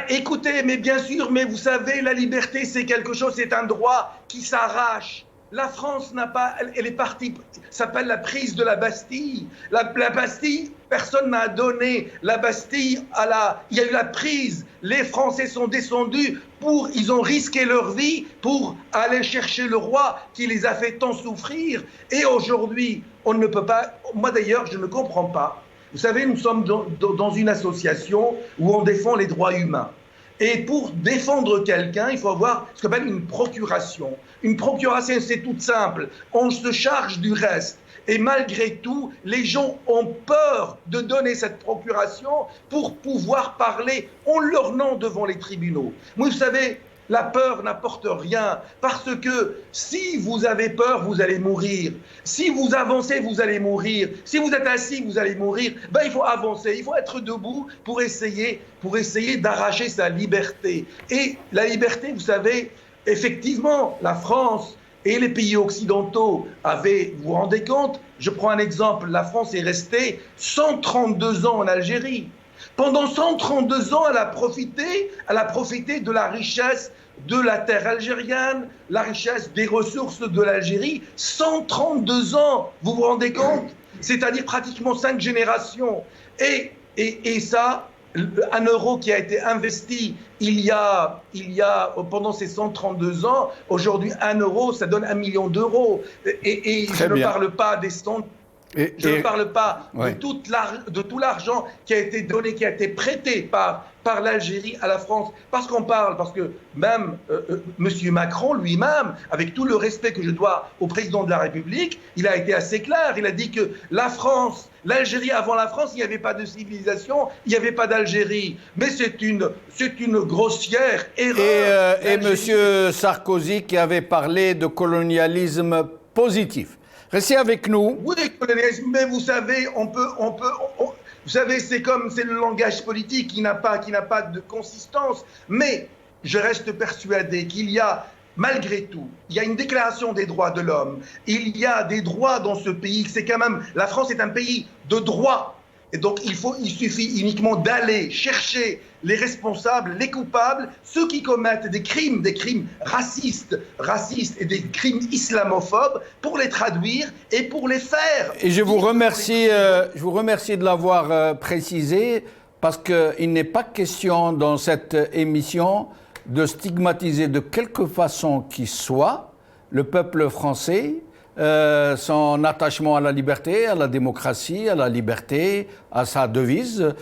Écoutez, mais bien sûr, mais vous savez, la liberté, c'est quelque chose, c'est un droit qui s'arrache. La France n'a pas, elle est partie, ça s'appelle la prise de la Bastille. La Bastille, personne n'a donné la Bastille il y a eu la prise. Les Français sont descendus ils ont risqué leur vie pour aller chercher le roi qui les a fait tant souffrir. Et aujourd'hui, on ne peut pas, moi d'ailleurs, je ne comprends pas. Vous savez, nous sommes dans une association où on défend les droits humains. Et pour défendre quelqu'un, il faut avoir ce qu'on appelle une procuration. Une procuration, c'est tout simple. On se charge du reste. Et malgré tout, les gens ont peur de donner cette procuration pour pouvoir parler en leur nom devant les tribunaux. Moi, vous savez, la peur n'apporte rien, parce que si vous avez peur, vous allez mourir. Si vous avancez, vous allez mourir. Si vous êtes assis, vous allez mourir. Il faut avancer, il faut être debout pour essayer d'arracher sa liberté. Et la liberté, vous savez, effectivement, la France et les pays occidentaux vous vous rendez compte, je prends un exemple, la France est restée 132 ans en Algérie. Pendant 132 ans, elle a profité de la richesse de la terre algérienne, la richesse des ressources de l'Algérie. 132 ans, vous vous rendez compte? C'est-à-dire pratiquement 5 générations. Et ça, un euro qui a été investi il y a pendant ces 132 ans, aujourd'hui 1 euro, ça donne 1 million d'euros. Et je ne parle pas des Je ne parle pas de tout l'argent qui a été donné, qui a été prêté par l'Algérie à la France. Parce que même M. Macron lui-même, avec tout le respect que je dois au président de la République, il a été assez clair. Il a dit que l'Algérie, avant la France, il n'y avait pas de civilisation, il n'y avait pas d'Algérie. Mais c'est une grossière erreur.
Et M. Sarkozy qui avait parlé de colonialisme positif. Restez avec nous.
Oui, colonialisme, mais vous savez, vous savez, c'est le langage politique qui n'a pas de consistance. Mais je reste persuadé qu'il y a, malgré tout, il y a une déclaration des droits de l'homme. Il y a des droits dans ce pays. C'est quand même, la France est un pays de droit. Et donc, il suffit uniquement d'aller chercher les responsables, les coupables, ceux qui commettent des crimes racistes et des crimes islamophobes, pour les traduire et pour les faire.
Et je vous remercie de l'avoir précisé, parce qu'il n'est pas question dans cette émission de stigmatiser de quelque façon qu'il soit le peuple français, son attachement à la liberté, à la démocratie, à la liberté, à sa devise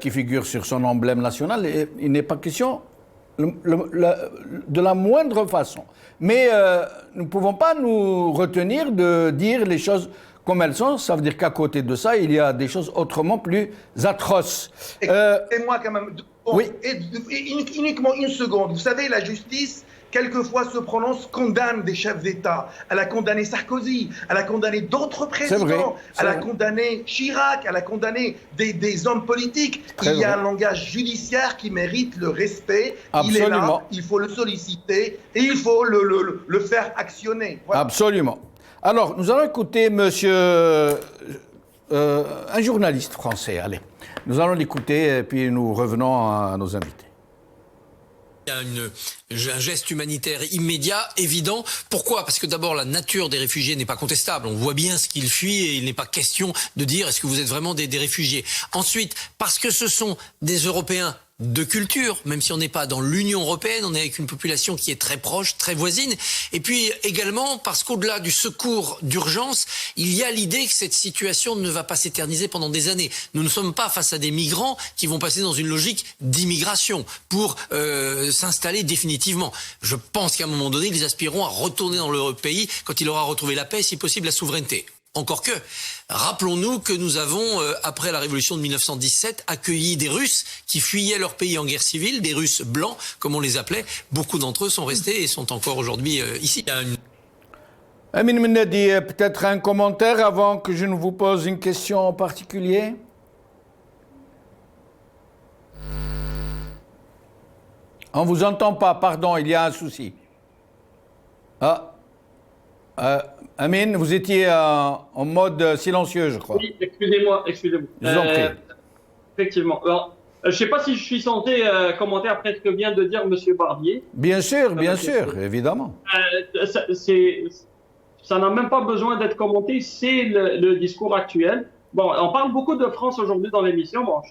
qui figure sur son emblème national. Et il n'est pas question de la moindre façon. Mais nous ne pouvons pas nous retenir de dire les choses comme elles sont. Ça veut dire qu'à côté de ça, il y a des choses autrement plus atroces.
Et moi quand même, uniquement une seconde. Vous savez, la justice, quelquefois se prononce, condamne des chefs d'État. Elle a condamné Sarkozy, elle a condamné d'autres présidents, elle a condamné Chirac, elle a condamné des hommes politiques. Il y a un langage judiciaire qui mérite le respect.
Absolument.
Il est là, il faut le solliciter et il faut le faire actionner.
Voilà. Absolument. Alors, nous allons écouter un journaliste français. Allez, nous allons l'écouter et puis nous revenons à nos invités.
Il y a un geste humanitaire immédiat, évident. Pourquoi ? Parce que d'abord, la nature des réfugiés n'est pas contestable. On voit bien ce qu'ils fuient et il n'est pas question de dire est-ce que vous êtes vraiment des réfugiés. Ensuite, parce que ce sont des Européens de culture, même si on n'est pas dans l'Union européenne, on est avec une population qui est très proche, très voisine. Et puis également parce qu'au-delà du secours d'urgence, il y a l'idée que cette situation ne va pas s'éterniser pendant des années. Nous ne sommes pas face à des migrants qui vont passer dans une logique d'immigration pour s'installer définitivement. Je pense qu'à un moment donné, ils aspireront à retourner dans leur pays quand il aura retrouvé la paix et si possible la souveraineté. Encore que, rappelons-nous que nous avons, après la révolution de 1917, accueilli des Russes qui fuyaient leur pays en guerre civile, des Russes blancs, comme on les appelait. Beaucoup d'entre eux sont restés et sont encore aujourd'hui ici.
Amin Mennadi, peut-être un commentaire avant que je ne vous pose une question en particulier ? On ne vous entend pas, pardon, il y a un souci. Amin, vous étiez en mode silencieux, je crois.
Oui, excusez-moi.
Je vous en prie.
Effectivement. Alors, je ne sais pas si je suis censé commenter après ce que vient de dire M. Barbier.
Bien sûr, évidemment.
Ça n'a même pas besoin d'être commenté, c'est le discours actuel. Bon, on parle beaucoup de France aujourd'hui dans l'émission. Bon,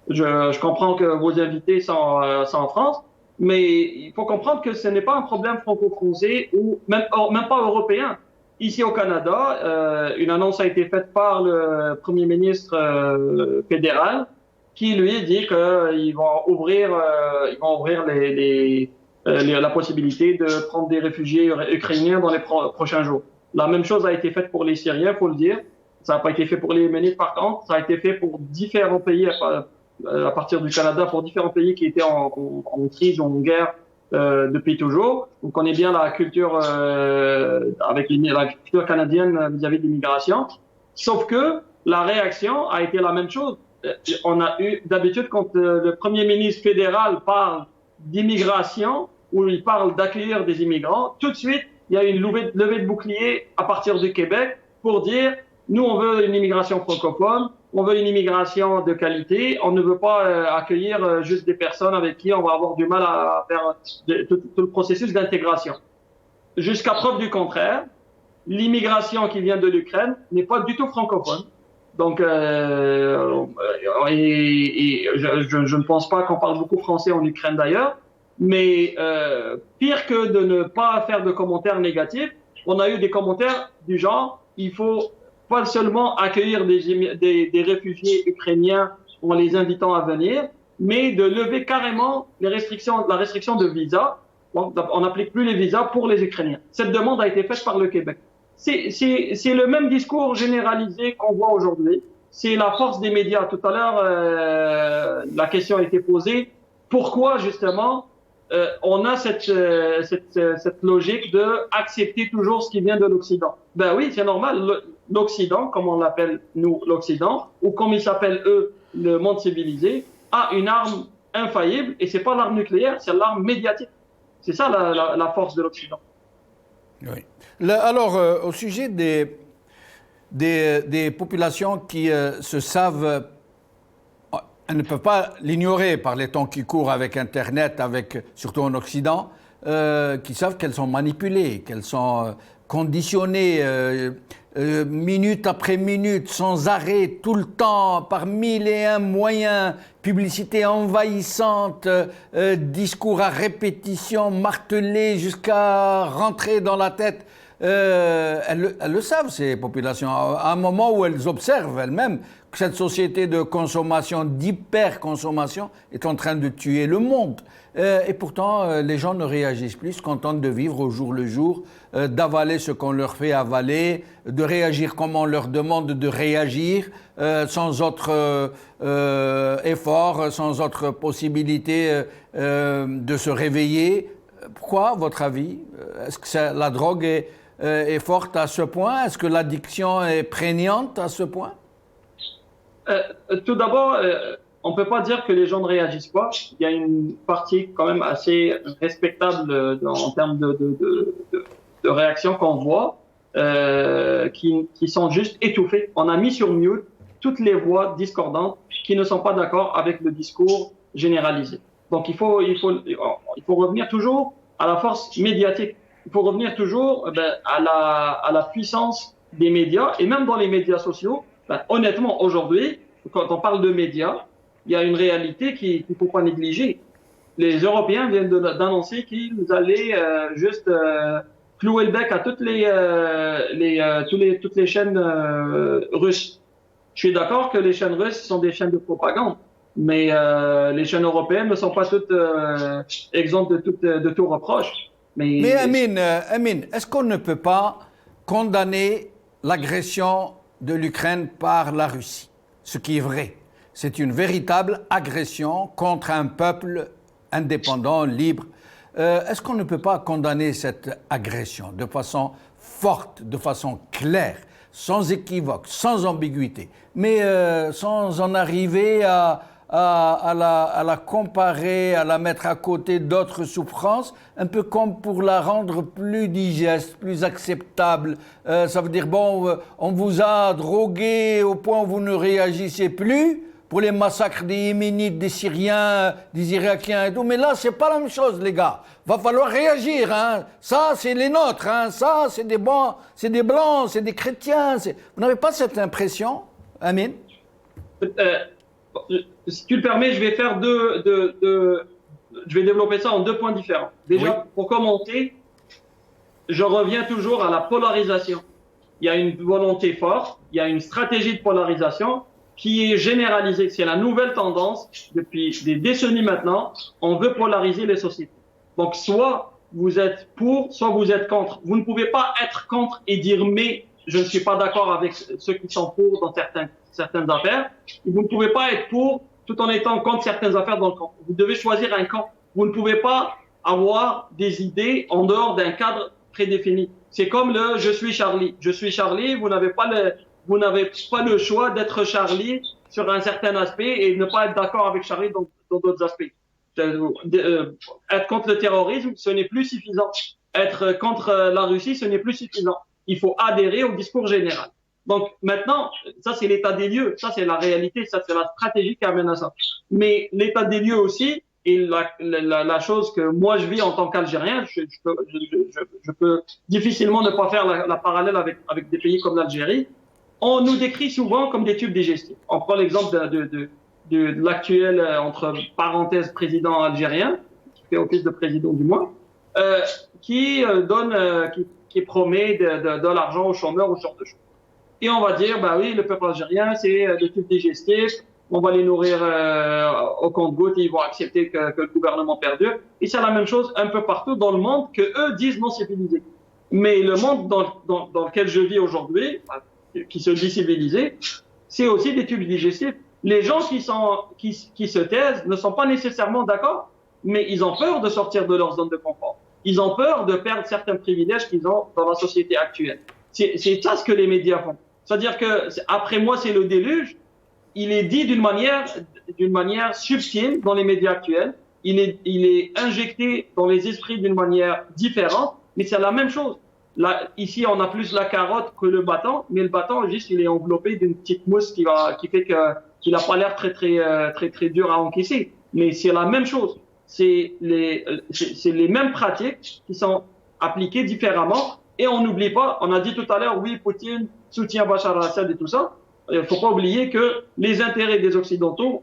je comprends que vos invités sont en France. Mais il faut comprendre que ce n'est pas un problème franco-français ou même pas européen. Ici au Canada, une annonce a été faite par le Premier ministre fédéral qui lui dit qu'ils vont ouvrir la possibilité de prendre des réfugiés ukrainiens dans les prochains jours. La même chose a été faite pour les Syriens, faut le dire. Ça n'a pas été fait pour les Yéménites par contre. Ça a été fait pour différents pays à partir du Canada, pour différents pays qui étaient en crise, en guerre depuis toujours. On connaît bien la culture avec la culture canadienne vis-à-vis de l'immigration. Sauf que la réaction a été la même chose. On a eu d'habitude quand le Premier ministre fédéral parle d'immigration ou il parle d'accueillir des immigrants, tout de suite il y a une levée de bouclier à partir du Québec pour dire nous on veut une immigration francophone. On veut une immigration de qualité. On ne veut pas accueillir juste des personnes avec qui on va avoir du mal à faire tout le processus d'intégration. Jusqu'à preuve du contraire, l'immigration qui vient de l'Ukraine n'est pas du tout francophone. Donc, je ne pense pas qu'on parle beaucoup français en Ukraine d'ailleurs. Mais pire que de ne pas faire de commentaires négatifs, on a eu des commentaires du genre il faut pas seulement accueillir des réfugiés ukrainiens en les invitant à venir, mais de lever carrément la restriction de visa. On n'applique plus les visas pour les Ukrainiens. Cette demande a été faite par le Québec. C'est le même discours généralisé qu'on voit aujourd'hui. C'est la force des médias. Tout à l'heure, la question a été posée. Pourquoi, justement, on a cette logique de accepter toujours ce qui vient de l'Occident? Ben oui, c'est normal. L'Occident, comme on l'appelle nous l'Occident, ou comme ils s'appellent eux le monde civilisé, a une arme infaillible, et c'est pas l'arme nucléaire, c'est l'arme médiatique. C'est ça la force de l'Occident.
Oui. Alors, au sujet des populations qui se savent, elles ne peuvent pas l'ignorer par les temps qui courent avec Internet, surtout en Occident, qui savent qu'elles sont manipulées, qu'elles sont conditionnées minute après minute, sans arrêt, tout le temps, par 1001 moyens, publicité envahissante, discours à répétition, martelés jusqu'à rentrer dans la tête. Elles le savent, ces populations, à un moment où elles observent elles-mêmes que cette société de consommation, d'hyperconsommation, est en train de tuer le monde. Et pourtant, les gens ne réagissent plus, se contentent de vivre au jour le jour, d'avaler ce qu'on leur fait avaler, de réagir comme on leur demande de réagir, sans autre effort, sans autre possibilité de se réveiller. Pourquoi, à votre avis? Est-ce que la drogue est forte à ce point? Est-ce que l'addiction est prégnante à ce point?
Tout d'abord, on ne peut pas dire que les gens ne réagissent pas. Il y a une partie quand même assez respectable en termes de réactions qu'on voit, qui sont juste étouffées. On a mis sur mute toutes les voix discordantes qui ne sont pas d'accord avec le discours généralisé. Donc il faut revenir toujours à la force médiatique. Il faut revenir toujours à la puissance des médias, et même dans les médias sociaux. Honnêtement, aujourd'hui, quand on parle de médias, il y a une réalité qu'il ne faut pas négliger. Les Européens viennent d'annoncer qu'ils allaient juste clouer le bec à toutes les chaînes russes. Je suis d'accord que les chaînes russes sont des chaînes de propagande, mais les chaînes européennes ne sont pas toutes exemptes de tout reproche.
Mais Amin, est-ce qu'on ne peut pas condamner l'agression de l'Ukraine par la Russie? Ce qui est vrai. C'est une véritable agression contre un peuple indépendant, libre. Est-ce qu'on ne peut pas condamner cette agression de façon forte, de façon claire, sans équivoque, sans ambiguïté, mais sans en arriver à la comparer, à la mettre à côté d'autres souffrances, un peu comme pour la rendre plus digeste, plus acceptable. Ça veut dire, bon, on vous a drogué au point où vous ne réagissez plus pour les massacres des Yéménites, des Syriens, des Irakiens et tout, mais là, c'est pas la même chose, les gars. Va falloir réagir, hein. Ça, c'est les nôtres, hein. Ça, c'est des blancs, c'est des chrétiens. Vous n'avez pas cette impression, Amin?
Si tu le permets, je vais faire je vais développer ça en 2 points différents. Déjà, oui. Pour commenter, je reviens toujours à la polarisation. Il y a une volonté forte, il y a une stratégie de polarisation qui est généralisée. C'est la nouvelle tendance depuis des décennies maintenant. On veut polariser les sociétés. Donc, soit vous êtes pour, soit vous êtes contre. Vous ne pouvez pas être contre et dire mais je ne suis pas d'accord avec ceux qui sont pour dans certaines affaires. Vous ne pouvez pas être pour tout en étant contre certaines affaires dans le camp. Vous devez choisir un camp. Vous ne pouvez pas avoir des idées en dehors d'un cadre prédéfini. C'est comme le « je suis Charlie ». Je suis Charlie, vous n'avez pas le choix d'être Charlie sur un certain aspect et ne pas être d'accord avec Charlie dans d'autres aspects. Être contre le terrorisme, ce n'est plus suffisant. Être contre la Russie, ce n'est plus suffisant. Il faut adhérer au discours général. Donc maintenant, ça c'est l'état des lieux, ça c'est la réalité, ça c'est la stratégie qui amène à ça. Mais l'état des lieux aussi, et la chose que moi je vis en tant qu'Algérien, je peux difficilement ne pas faire la parallèle avec des pays comme l'Algérie. On nous décrit souvent comme des tubes digestifs. On prend l'exemple de l'actuel, entre parenthèses, président algérien, qui fait office de président du moins, qui promet de l'argent aux chômeurs, aux genre de choses. et on va dire, bah oui, le peuple algérien, c'est de tubes digestifs, on va les nourrir au compte-gouttes, ils vont accepter que le gouvernement perdure. Et c'est la même chose un peu partout dans le monde que eux disent non civilisé. Mais le monde dans lequel je vis aujourd'hui, qui se dit civilisé, c'est aussi des tubes digestifs. Les gens qui se taisent ne sont pas nécessairement d'accord, mais ils ont peur de sortir de leur zone de confort. Ils ont peur de perdre certains privilèges qu'ils ont dans la société actuelle. C'est ça ce que les médias font. C'est-à-dire que après moi c'est le déluge. Il est dit d'une manière subtile dans les médias actuels. Il est injecté dans les esprits d'une manière différente, mais c'est la même chose. Là, ici, on a plus la carotte que le bâton, mais le bâton, juste, il est enveloppé d'une petite mousse qui fait qu'il n'a pas l'air très dur à encaisser. Mais c'est la même chose. C'est les mêmes pratiques qui sont appliquées différemment. Et on n'oublie pas, on a dit tout à l'heure, oui, Poutine soutient Bachar al-Assad et tout ça. Il ne faut pas oublier que les intérêts des Occidentaux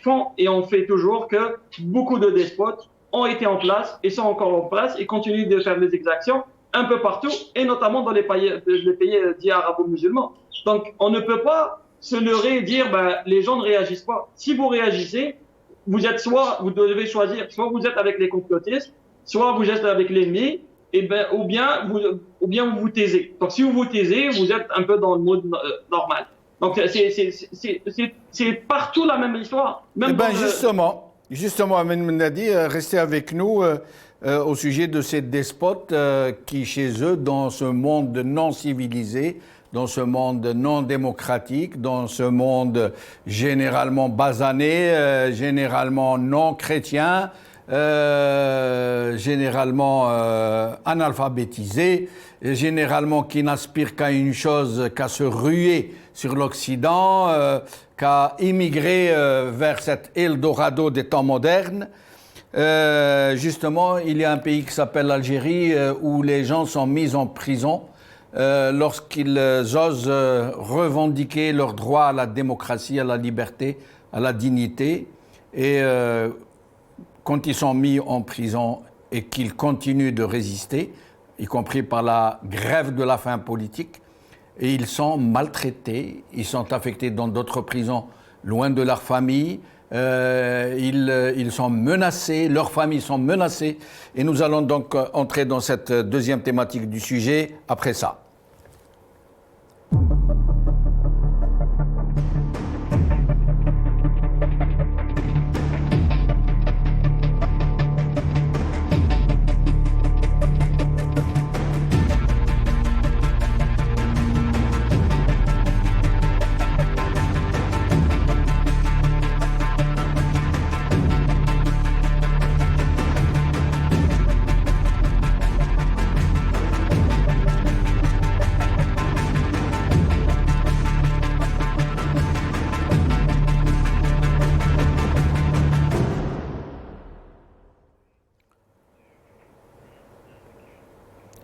font et ont fait toujours que beaucoup de despotes ont été en place et sont encore en place et continuent de faire des exactions un peu partout, et notamment dans les pays dits arabo-musulmans. Donc, on ne peut pas se leurrer et dire les gens ne réagissent pas. Si vous réagissez, vous devez choisir, soit vous êtes avec les complotistes, soit vous êtes avec l'ennemi, ou bien vous vous taisez. Donc, si vous vous taisez, vous êtes un peu dans le mode normal. Donc, c'est partout la même histoire. Même
justement, Amin Mnadi, restez avec nous au sujet de ces despotes qui, chez eux, dans ce monde non civilisé, dans ce monde non démocratique, dans ce monde généralement basané, généralement non chrétien, généralement analphabétisé, généralement qui n'aspire qu'à une chose, qu'à se ruer sur l'Occident, qu'à immigrer vers cet Eldorado des temps modernes. Justement, il y a un pays qui s'appelle l'Algérie où les gens sont mis en prison lorsqu'ils osent revendiquer leur droit à la démocratie, à la liberté, à la dignité. Et quand ils sont mis en prison et qu'ils continuent de résister, y compris par la grève de la faim politique, et ils sont maltraités, ils sont affectés dans d'autres prisons loin de leur famille, ils sont menacés, leurs familles sont menacées, et nous allons donc entrer dans cette deuxième thématique du sujet après ça.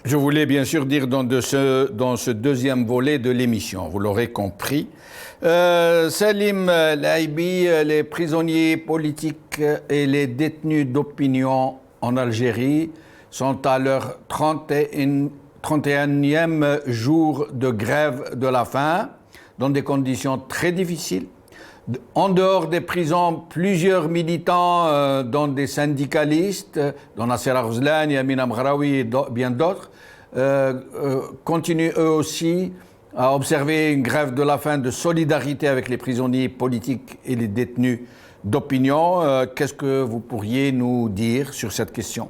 Je voulais bien sûr dire dans ce deuxième volet de l'émission, vous l'aurez compris. Salim Laïbi, les prisonniers politiques et les détenus d'opinion en Algérie sont à leur 31e jour de grève de la faim, dans des conditions très difficiles. En dehors des prisons, plusieurs militants, dont des syndicalistes, dont Nasser Arzlani, Amin Amghraoui et bien d'autres, continuent eux aussi à observer une grève de la faim de solidarité avec les prisonniers politiques et les détenus d'opinion. Qu'est-ce que vous pourriez nous dire sur cette question ?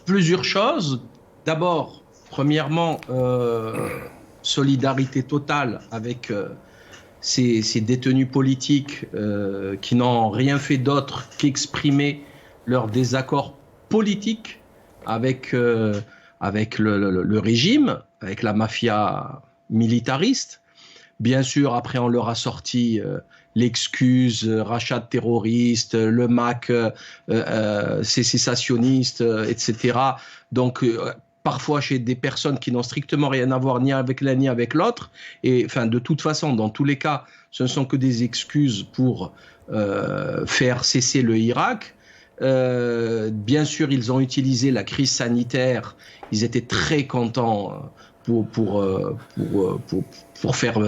Plusieurs choses. D'abord, premièrement, solidarité totale avec ces détenus politiques qui n'ont rien fait d'autre qu'exprimer leur désaccord politique avec le régime, avec la mafia militariste. Bien sûr, après, on leur a sorti l'excuse, rachat de terroristes, le MAC sécessionniste, etc. Donc, parfois chez des personnes qui n'ont strictement rien à voir ni avec l'un ni avec l'autre. Et enfin, de toute façon, dans tous les cas, ce ne sont que des excuses pour faire cesser le Irak. Bien sûr, ils ont utilisé la crise sanitaire. Ils étaient très contents faire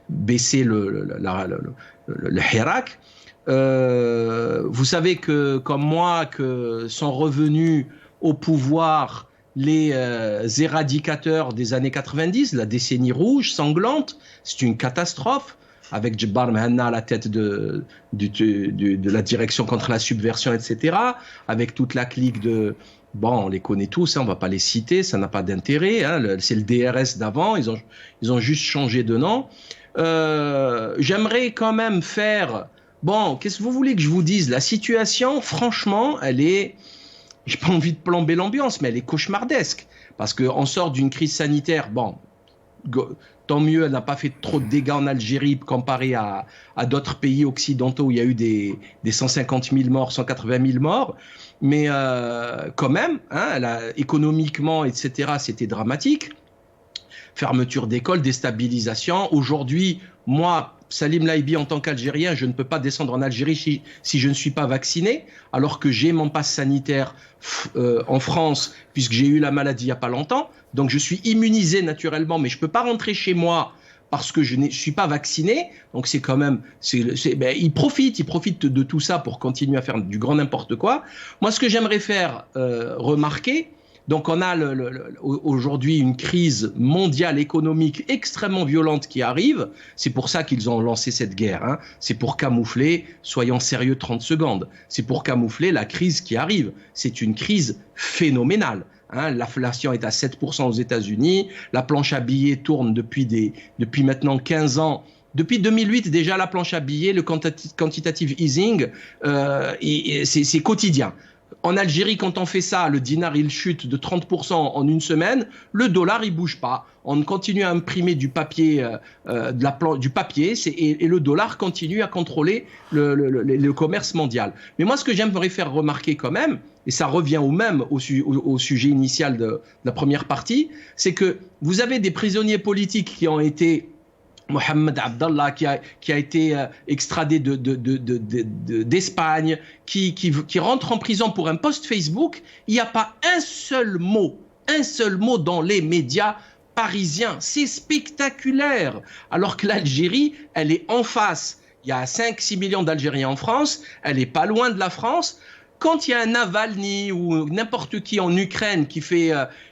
baisser le Hirak. Vous savez que, comme moi, que sont revenus au pouvoir les éradicateurs des années 90, la décennie rouge, sanglante. C'est une catastrophe, avec Jabbar Mahanna à la tête de la direction contre la subversion, etc., avec toute la clique de... Bon, on les connaît tous, hein, on ne va pas les citer, ça n'a pas d'intérêt. Hein, c'est le DRS d'avant, ils ont juste changé de nom. J'aimerais quand même faire... Bon, qu'est-ce que vous voulez que je vous dise? La situation, franchement, elle est... J'ai pas envie de plomber l'ambiance, mais elle est cauchemardesque. Parce qu'on sort d'une crise sanitaire, bon, tant mieux, elle n'a pas fait trop de dégâts en Algérie comparé à d'autres pays occidentaux où il y a eu des 150 000 morts, 180 000 morts. Mais quand même, hein, économiquement, etc., c'était dramatique. Fermeture d'écoles, déstabilisation. Aujourd'hui, moi, Salim Laibi, en tant qu'Algérien, je ne peux pas descendre en Algérie si je ne suis pas vacciné, alors que j'ai mon passe sanitaire en France, puisque j'ai eu la maladie il n'y a pas longtemps. Donc je suis immunisé naturellement, mais je ne peux pas rentrer chez moi parce que je ne suis pas vacciné. Donc c'est quand même... ils profitent de tout ça pour continuer à faire du grand n'importe quoi. Moi, ce que j'aimerais faire remarquer... Donc on a aujourd'hui une crise mondiale économique extrêmement violente qui arrive. C'est pour ça qu'ils ont lancé cette guerre. Hein. C'est pour camoufler, soyons sérieux 30 secondes, c'est pour camoufler la crise qui arrive. C'est une crise phénoménale. Hein. L'inflation est à 7% aux États-Unis. La planche à billets tourne depuis maintenant 15 ans. Depuis 2008, déjà, la planche à billets, le quantitative easing, c'est quotidien. En Algérie, quand on fait ça, le dinar, il chute de 30% en une semaine. Le dollar, il bouge pas. On continue à imprimer du papier, et le dollar continue à contrôler le commerce mondial. Mais moi, ce que j'aimerais faire remarquer quand même, et ça revient au sujet initial de la première partie, c'est que vous avez des prisonniers politiques qui ont été... Mohamed Abdallah qui a été extradé d'Espagne, qui rentre en prison pour un post Facebook. Il n'y a pas un seul mot dans les médias parisiens. C'est spectaculaire. Alors que l'Algérie, elle est en face. Il y a 5-6 millions d'Algériens en France. Elle n'est pas loin de la France. Quand il y a un Navalny ou n'importe qui en Ukraine qui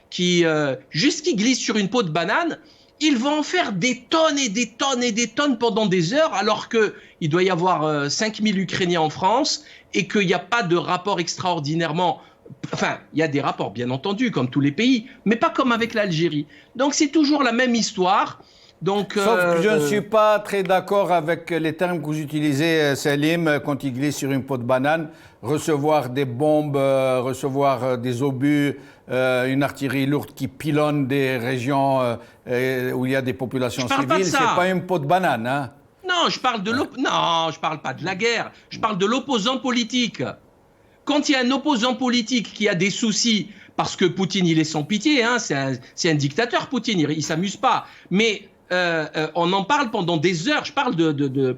glisse sur une peau de banane, ils vont en faire des tonnes et des tonnes et des tonnes pendant des heures, alors qu'il doit y avoir 5000 Ukrainiens en France et qu'il n'y a pas de rapport extraordinairement... Enfin, il y a des rapports, bien entendu, comme tous les pays, mais pas comme avec l'Algérie. Donc c'est toujours la même histoire. Donc,
sauf que je ne suis pas très d'accord avec les termes que vous utilisez, Salim, quand il glisse sur une peau de banane. Recevoir des bombes, recevoir des obus, une artillerie lourde qui pilonne des régions où il y a des populations civiles, c'est pas une peau de banane, hein.
Non, je parle pas de la guerre. Je parle de l'opposant politique. Quand il y a un opposant politique qui a des soucis, parce que Poutine, il est sans pitié, hein, c'est un dictateur, Poutine, il s'amuse pas. Mais on en parle pendant des heures. Je parle de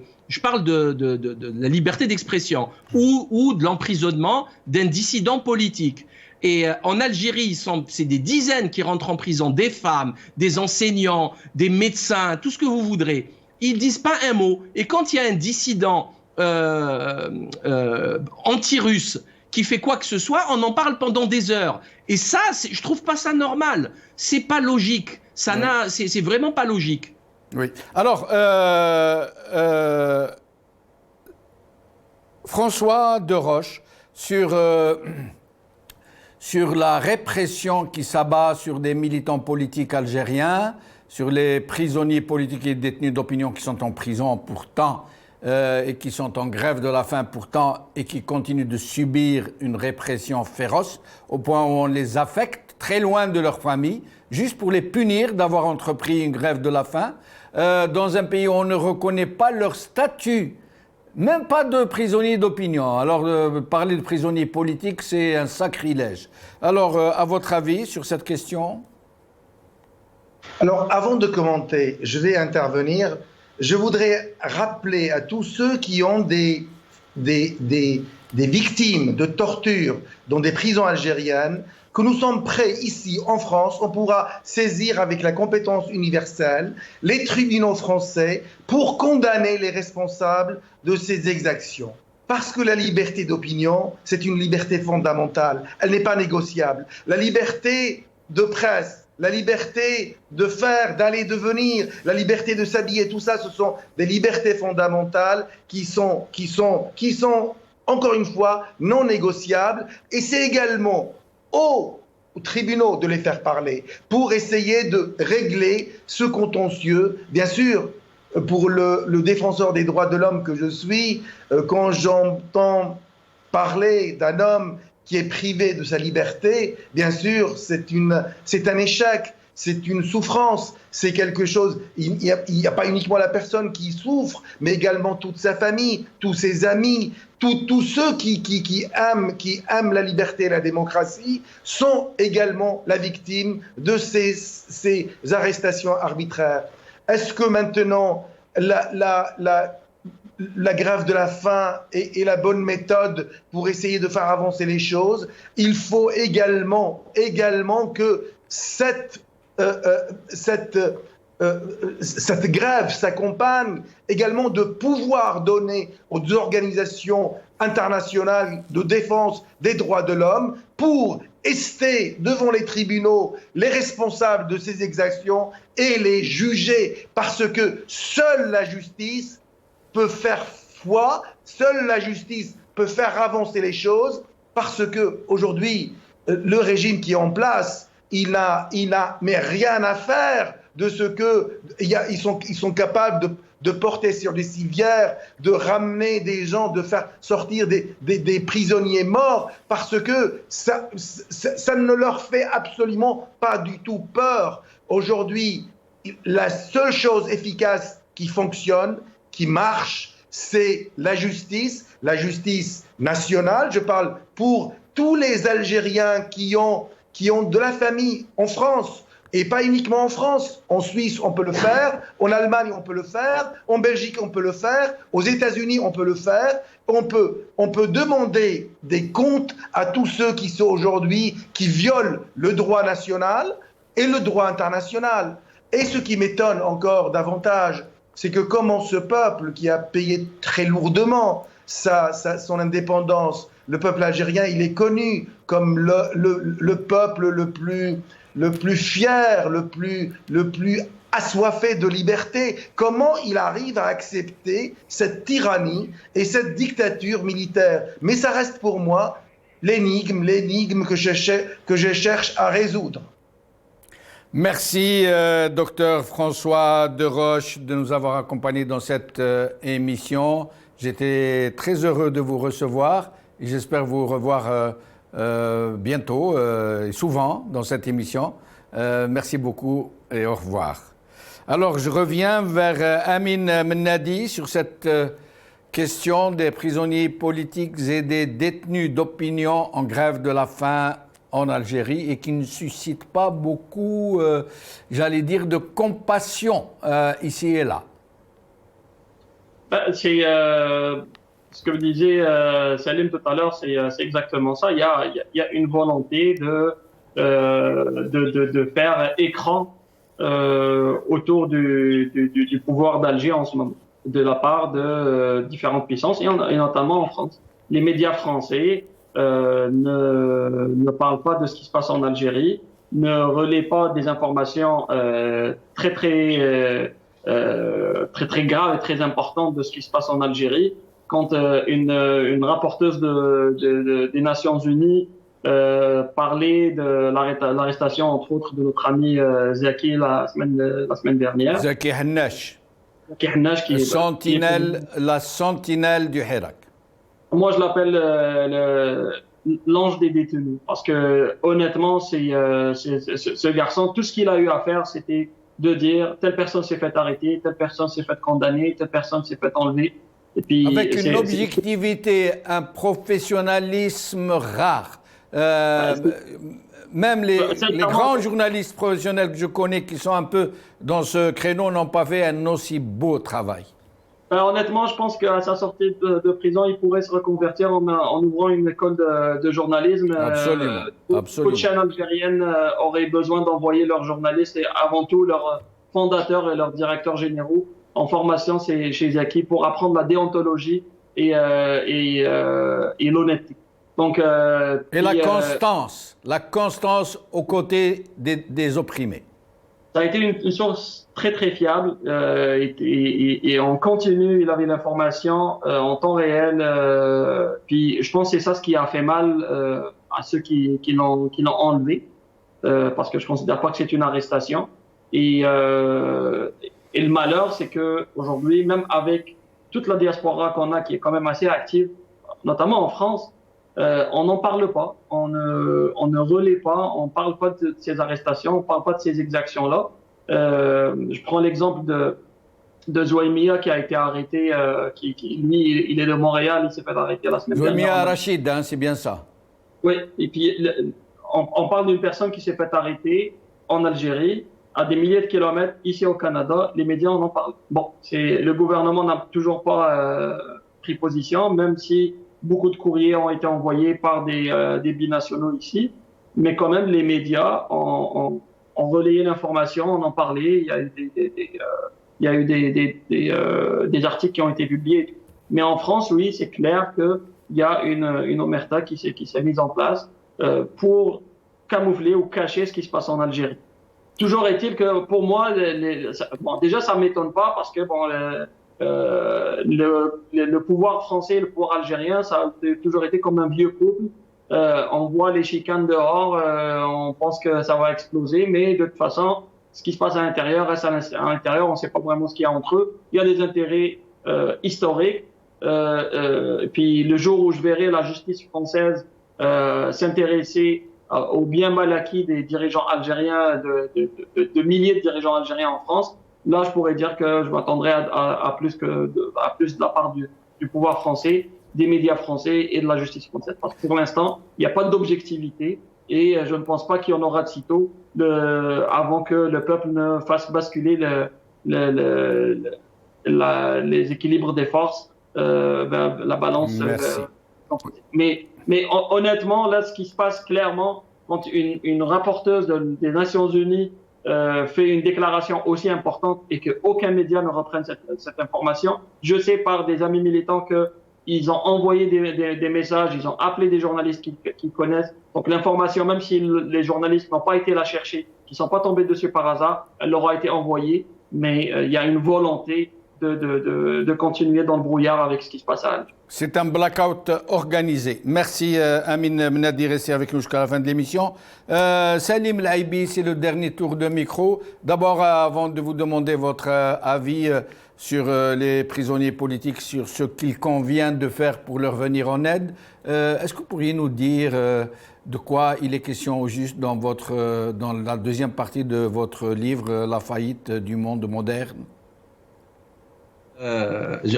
la liberté d'expression ou de l'emprisonnement d'un dissident politique. Et en Algérie, c'est des dizaines qui rentrent en prison, des femmes, des enseignants, des médecins, tout ce que vous voudrez. Ils disent pas un mot. Et quand il y a un dissident anti-russe qui fait quoi que ce soit, on en parle pendant des heures. Et ça, je trouve pas ça normal. C'est pas logique. C'est vraiment pas logique.
Oui. Alors, François Deroche, sur la répression qui s'abat sur des militants politiques algériens, sur les prisonniers politiques et détenus d'opinion qui sont en prison pourtant et qui sont en grève de la faim pourtant et qui continuent de subir une répression féroce au point où on les affecte très loin de leur famille, juste pour les punir d'avoir entrepris une grève de la faim, dans un pays où on ne reconnaît pas leur statut, même pas de prisonniers d'opinion. Alors, parler de prisonniers politiques, c'est un sacrilège. Alors, à votre avis sur cette question ?
Alors, avant de commenter, je vais intervenir. Je voudrais rappeler à tous ceux qui ont des des victimes de torture dans des prisons algériennes, que nous sommes prêts ici en France, on pourra saisir avec la compétence universelle les tribunaux français pour condamner les responsables de ces exactions. Parce que la liberté d'opinion, c'est une liberté fondamentale, elle n'est pas négociable. La liberté de presse, la liberté de faire, d'aller, de venir, la liberté de s'habiller, tout ça, ce sont des libertés fondamentales qui sont encore une fois, non négociables. Et c'est également aux tribunaux de les faire parler pour essayer de régler ce contentieux. Bien sûr, pour le défenseur des droits de l'homme que je suis, quand j'entends parler d'un homme qui est privé de sa liberté, bien sûr, c'est un échec, c'est une souffrance, c'est quelque chose. Il n'y a pas uniquement la personne qui souffre, mais également toute sa famille, tous ses amis, tous ceux qui aiment la liberté et la démocratie sont également la victime de ces arrestations arbitraires. Est-ce que maintenant la grève de la faim est la bonne méthode pour essayer de faire avancer les choses? Il faut également que cette grève s'accompagne également de pouvoir donner aux organisations internationales de défense des droits de l'homme pour ester devant les tribunaux les responsables de ces exactions et les juger, parce que seule la justice peut faire foi, seule la justice peut faire avancer les choses, parce que aujourd'hui le régime qui est en place, il n'a mais rien à faire de ce que ils sont capables de porter sur des civières, de ramener des gens, de faire sortir des prisonniers morts, parce que ça ne leur fait absolument pas du tout peur. Aujourd'hui, la seule chose efficace qui fonctionne, qui marche, c'est la justice nationale. Je parle pour tous les Algériens qui ont de la famille en France, et pas uniquement en France. En Suisse, on peut le faire. En Allemagne, on peut le faire. En Belgique, on peut le faire. Aux États-Unis, on peut le faire. On peut demander des comptes à tous ceux qui sont aujourd'hui, qui violent le droit national et le droit international. Et ce qui m'étonne encore davantage, c'est que comment ce peuple qui a payé très lourdement son indépendance, le peuple algérien, il est connu comme le peuple le plus fier, le plus assoiffé de liberté. Comment il arrive à accepter cette tyrannie et cette dictature militaire? Mais ça reste pour moi l'énigme que je cherche à résoudre.
Merci, docteur François Deroche, de nous avoir accompagnés dans cette émission. J'étais très heureux de vous recevoir et j'espère vous revoir bientôt et souvent dans cette émission. Merci beaucoup et au revoir. Alors, je reviens vers Amin Mennadi sur cette question des prisonniers politiques et des détenus d'opinion en grève de la faim en Algérie et qui ne suscite pas beaucoup, j'allais dire, de compassion ici et là.
C'est ce que vous disiez, Salim, tout à l'heure, c'est exactement ça. Il y a une volonté de faire écran autour du pouvoir d'Alger en ce moment, de la part de différentes puissances, et notamment en France. Les médias français ne parlent pas de ce qui se passe en Algérie, ne relaient pas des informations très graves et très importantes de ce qui se passe en Algérie. Quand une rapporteuse des Nations Unies parlait de l'arrestation, entre autres, de notre ami Zaki la semaine dernière.
Zaki Hannash.
Zaki Hannash, qui est
la sentinelle du Hirak.
Moi, je l'appelle l'ange des détenus, parce que honnêtement, ce garçon, tout ce qu'il a eu à faire, c'était de dire telle personne s'est fait arrêter, telle personne s'est fait condamner, telle personne s'est fait enlever. Et puis,
avec une objectivité, un professionnalisme rare. Même les grands journalistes professionnels que je connais qui sont un peu dans ce créneau n'ont pas fait un aussi beau travail.
Honnêtement, je pense qu'à sa sortie de prison, il pourrait se reconvertir en ouvrant une école de journalisme.
Absolument.
Beaucoup de chaînes algériennes auraient besoin d'envoyer leurs journalistes et avant tout leurs fondateurs et leurs directeurs généraux en formation chez Zaki pour apprendre la déontologie et l'honnêteté. Donc,
et la constance aux côtés des opprimés.
Ça a été une source très très fiable et en continu, il avait l'information en temps réel. Puis je pense que c'est ça ce qui a fait mal à ceux qui l'ont enlevé, parce que je considère pas que c'est une arrestation. Et le malheur, c'est que aujourd'hui, même avec toute la diaspora qu'on a, qui est quand même assez active, notamment en France, on n'en parle pas, on ne relaie pas, on parle pas de ces arrestations, on parle pas de ces exactions-là. Je prends l'exemple de Zouaimia qui a été arrêté, lui, il est de Montréal, il s'est fait arrêter la semaine dernière.
Zouaimia Rachid, hein, c'est bien ça.
Oui, et puis on parle d'une personne qui s'est fait arrêter en Algérie, à des milliers de kilomètres, ici au Canada, les médias en parlent. Bon, le gouvernement n'a toujours pas pris position, même si beaucoup de courriers ont été envoyés par des binationaux ici, mais quand même les médias ont relayé l'information, on en parlait, il y a eu des articles qui ont été publiés. Mais en France, oui, c'est clair qu'il y a une omerta qui s'est mise en place pour camoufler ou cacher ce qui se passe en Algérie. Toujours est-il que pour moi, déjà ça m'étonne pas parce que le pouvoir français et le pouvoir algérien, ça a toujours été comme un vieux couple. On voit les chicanes dehors, on pense que ça va exploser, mais de toute façon, ce qui se passe à l'intérieur reste à l'intérieur, on ne sait pas vraiment ce qu'il y a entre eux. Il y a des intérêts historiques. Et puis le jour où je verrai la justice française s'intéresser au bien mal acquis des dirigeants algériens, de milliers de dirigeants algériens en France, là, je pourrais dire que je m'attendrais à plus de la part du pouvoir français, des médias français et de la justice française. Parce que pour l'instant, il n'y a pas d'objectivité et je ne pense pas qu'il y en aura de sitôt avant que le peuple ne fasse basculer les équilibres des forces vers la balance. Mais honnêtement, là, ce qui se passe clairement, quand une rapporteuse des Nations Unies fait une déclaration aussi importante et qu'aucun média ne reprenne cette information, je sais par des amis militants qu'ils ont envoyé des messages, ils ont appelé des journalistes qui connaissent. Donc l'information, même si les journalistes n'ont pas été la chercher, qui ne sont pas tombés dessus par hasard, elle leur a été envoyée, mais il y a une volonté de continuer dans le brouillard avec ce qui se passe à Alger.
C'est un blackout organisé. Merci Amin Mnadi, restez avec nous jusqu'à la fin de l'émission. Salim Laibi, c'est le dernier tour de micro. D'abord, avant de vous demander votre avis sur les prisonniers politiques, sur ce qu'il convient de faire pour leur venir en aide, est-ce que vous pourriez nous dire de quoi il est question au juste dans la deuxième partie de votre livre, La faillite du monde moderne ?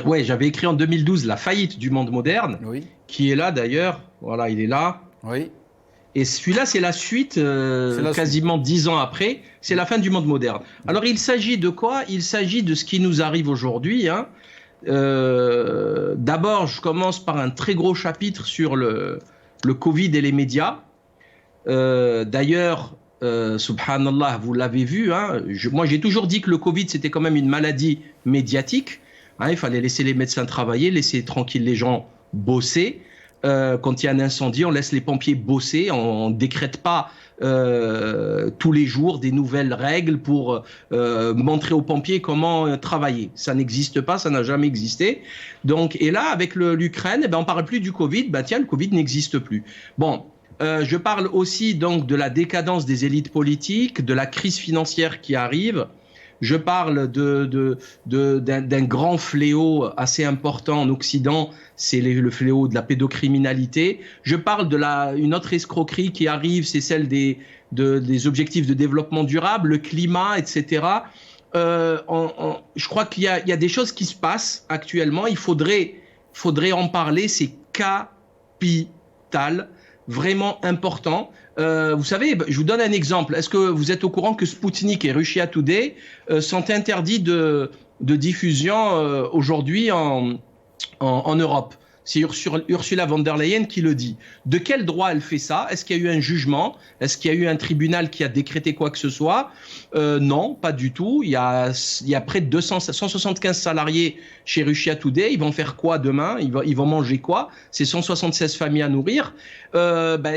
Ouais, j'avais écrit en 2012 La faillite du monde moderne, qui est là d'ailleurs. Voilà, il est là.
Oui.
Et celui-là, c'est la suite, quasiment 10 ans après. C'est la fin du monde moderne. Alors, il s'agit de quoi? Il s'agit de ce qui nous arrive aujourd'hui. Hein. D'abord, je commence par un très gros chapitre sur le Covid et les médias. D'ailleurs, subhanallah, vous l'avez vu. Hein, moi, j'ai toujours dit que le Covid, c'était quand même une maladie médiatique. Hein, il fallait laisser les médecins travailler, laisser tranquille les gens bosser. Quand il y a un incendie, on laisse les pompiers bosser. On ne décrète pas tous les jours des nouvelles règles pour montrer aux pompiers comment travailler. Ça n'existe pas, ça n'a jamais existé. Donc, et là, avec l'Ukraine, on ne parle plus du Covid. Tiens, le Covid n'existe plus. Bon. Je parle aussi donc de la décadence des élites politiques, de la crise financière qui arrive. Je parle d'un grand fléau assez important en Occident, c'est le fléau de la pédocriminalité. Je parle une autre escroquerie qui arrive, c'est celle des objectifs de développement durable, le climat, etc. Je crois qu'il y a des choses qui se passent actuellement. Il faudrait en parler. C'est capital. Vraiment important. Vous savez, je vous donne un exemple. Est-ce que vous êtes au courant que Sputnik et Russia Today sont interdits de diffusion aujourd'hui en Europe. C'est Ursula von der Leyen qui le dit. De quel droit elle fait ça? Est-ce qu'il y a eu un jugement? Est-ce qu'il y a eu un tribunal qui a décrété quoi que ce soit? Non, pas du tout. Il y a près de 175 salariés chez Russia Today. Ils vont faire quoi demain? Ils vont manger quoi? C'est 176 familles à nourrir.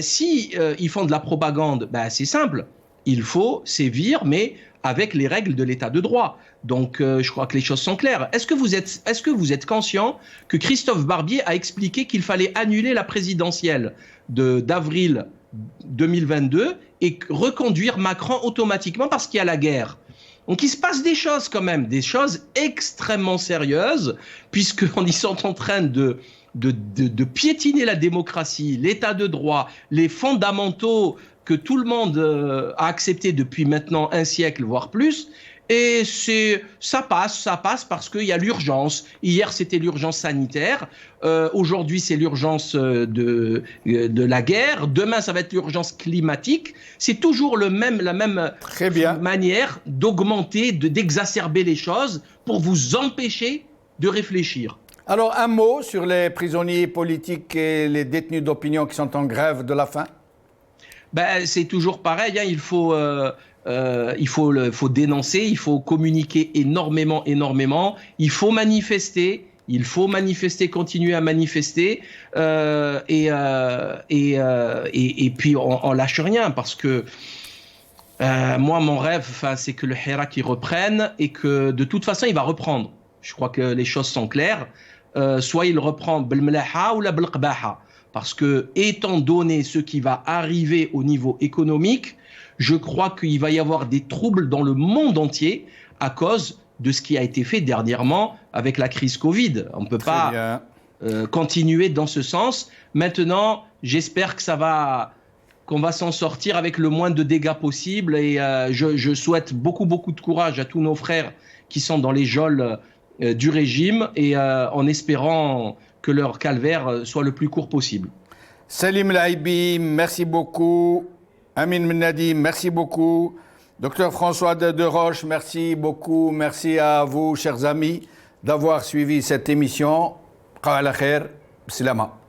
Si ils font de la propagande, c'est simple. Il faut sévir, mais avec les règles de l'état de droit. Donc, je crois que les choses sont claires. Est-ce que vous êtes conscient que Christophe Barbier a expliqué qu'il fallait annuler la présidentielle d'avril 2022 et reconduire Macron automatiquement parce qu'il y a la guerre? Donc, il se passe des choses quand même, des choses extrêmement sérieuses, puisqu'ils sont en train de piétiner la démocratie, l'état de droit, les fondamentaux que tout le monde a accepté depuis maintenant un siècle, voire plus. Et ça passe parce qu'il y a l'urgence. Hier, c'était l'urgence sanitaire. Aujourd'hui, c'est l'urgence de la guerre. Demain, ça va être l'urgence climatique. C'est toujours la même manière d'augmenter, d'exacerber les choses pour vous empêcher de réfléchir.
Alors, un mot sur les prisonniers politiques et les détenus d'opinion qui sont en grève de la faim?
C'est toujours pareil, hein. Il faut dénoncer, il faut communiquer énormément. Il faut manifester, continuer à manifester, et puis on lâche rien, parce que moi, mon rêve, c'est que le Hirak il reprenne, et que de toute façon, il va reprendre. Je crois que les choses sont claires. Soit il reprend بالملاحة ou la بالقباحة. Parce que, étant donné ce qui va arriver au niveau économique, je crois qu'il va y avoir des troubles dans le monde entier à cause de ce qui a été fait dernièrement avec la crise Covid. On ne peut pas continuer dans ce sens. Maintenant, j'espère qu'on va s'en sortir avec le moins de dégâts possible, et je souhaite beaucoup de courage à tous nos frères qui sont dans les geôles du régime, et en espérant que leur calvaire soit le plus court possible.
Salim Laibi, merci beaucoup. Amin Mennadi, merci beaucoup. Docteur François de Roche, merci beaucoup. Merci à vous, chers amis, d'avoir suivi cette émission. Qa'ala khair, Slama.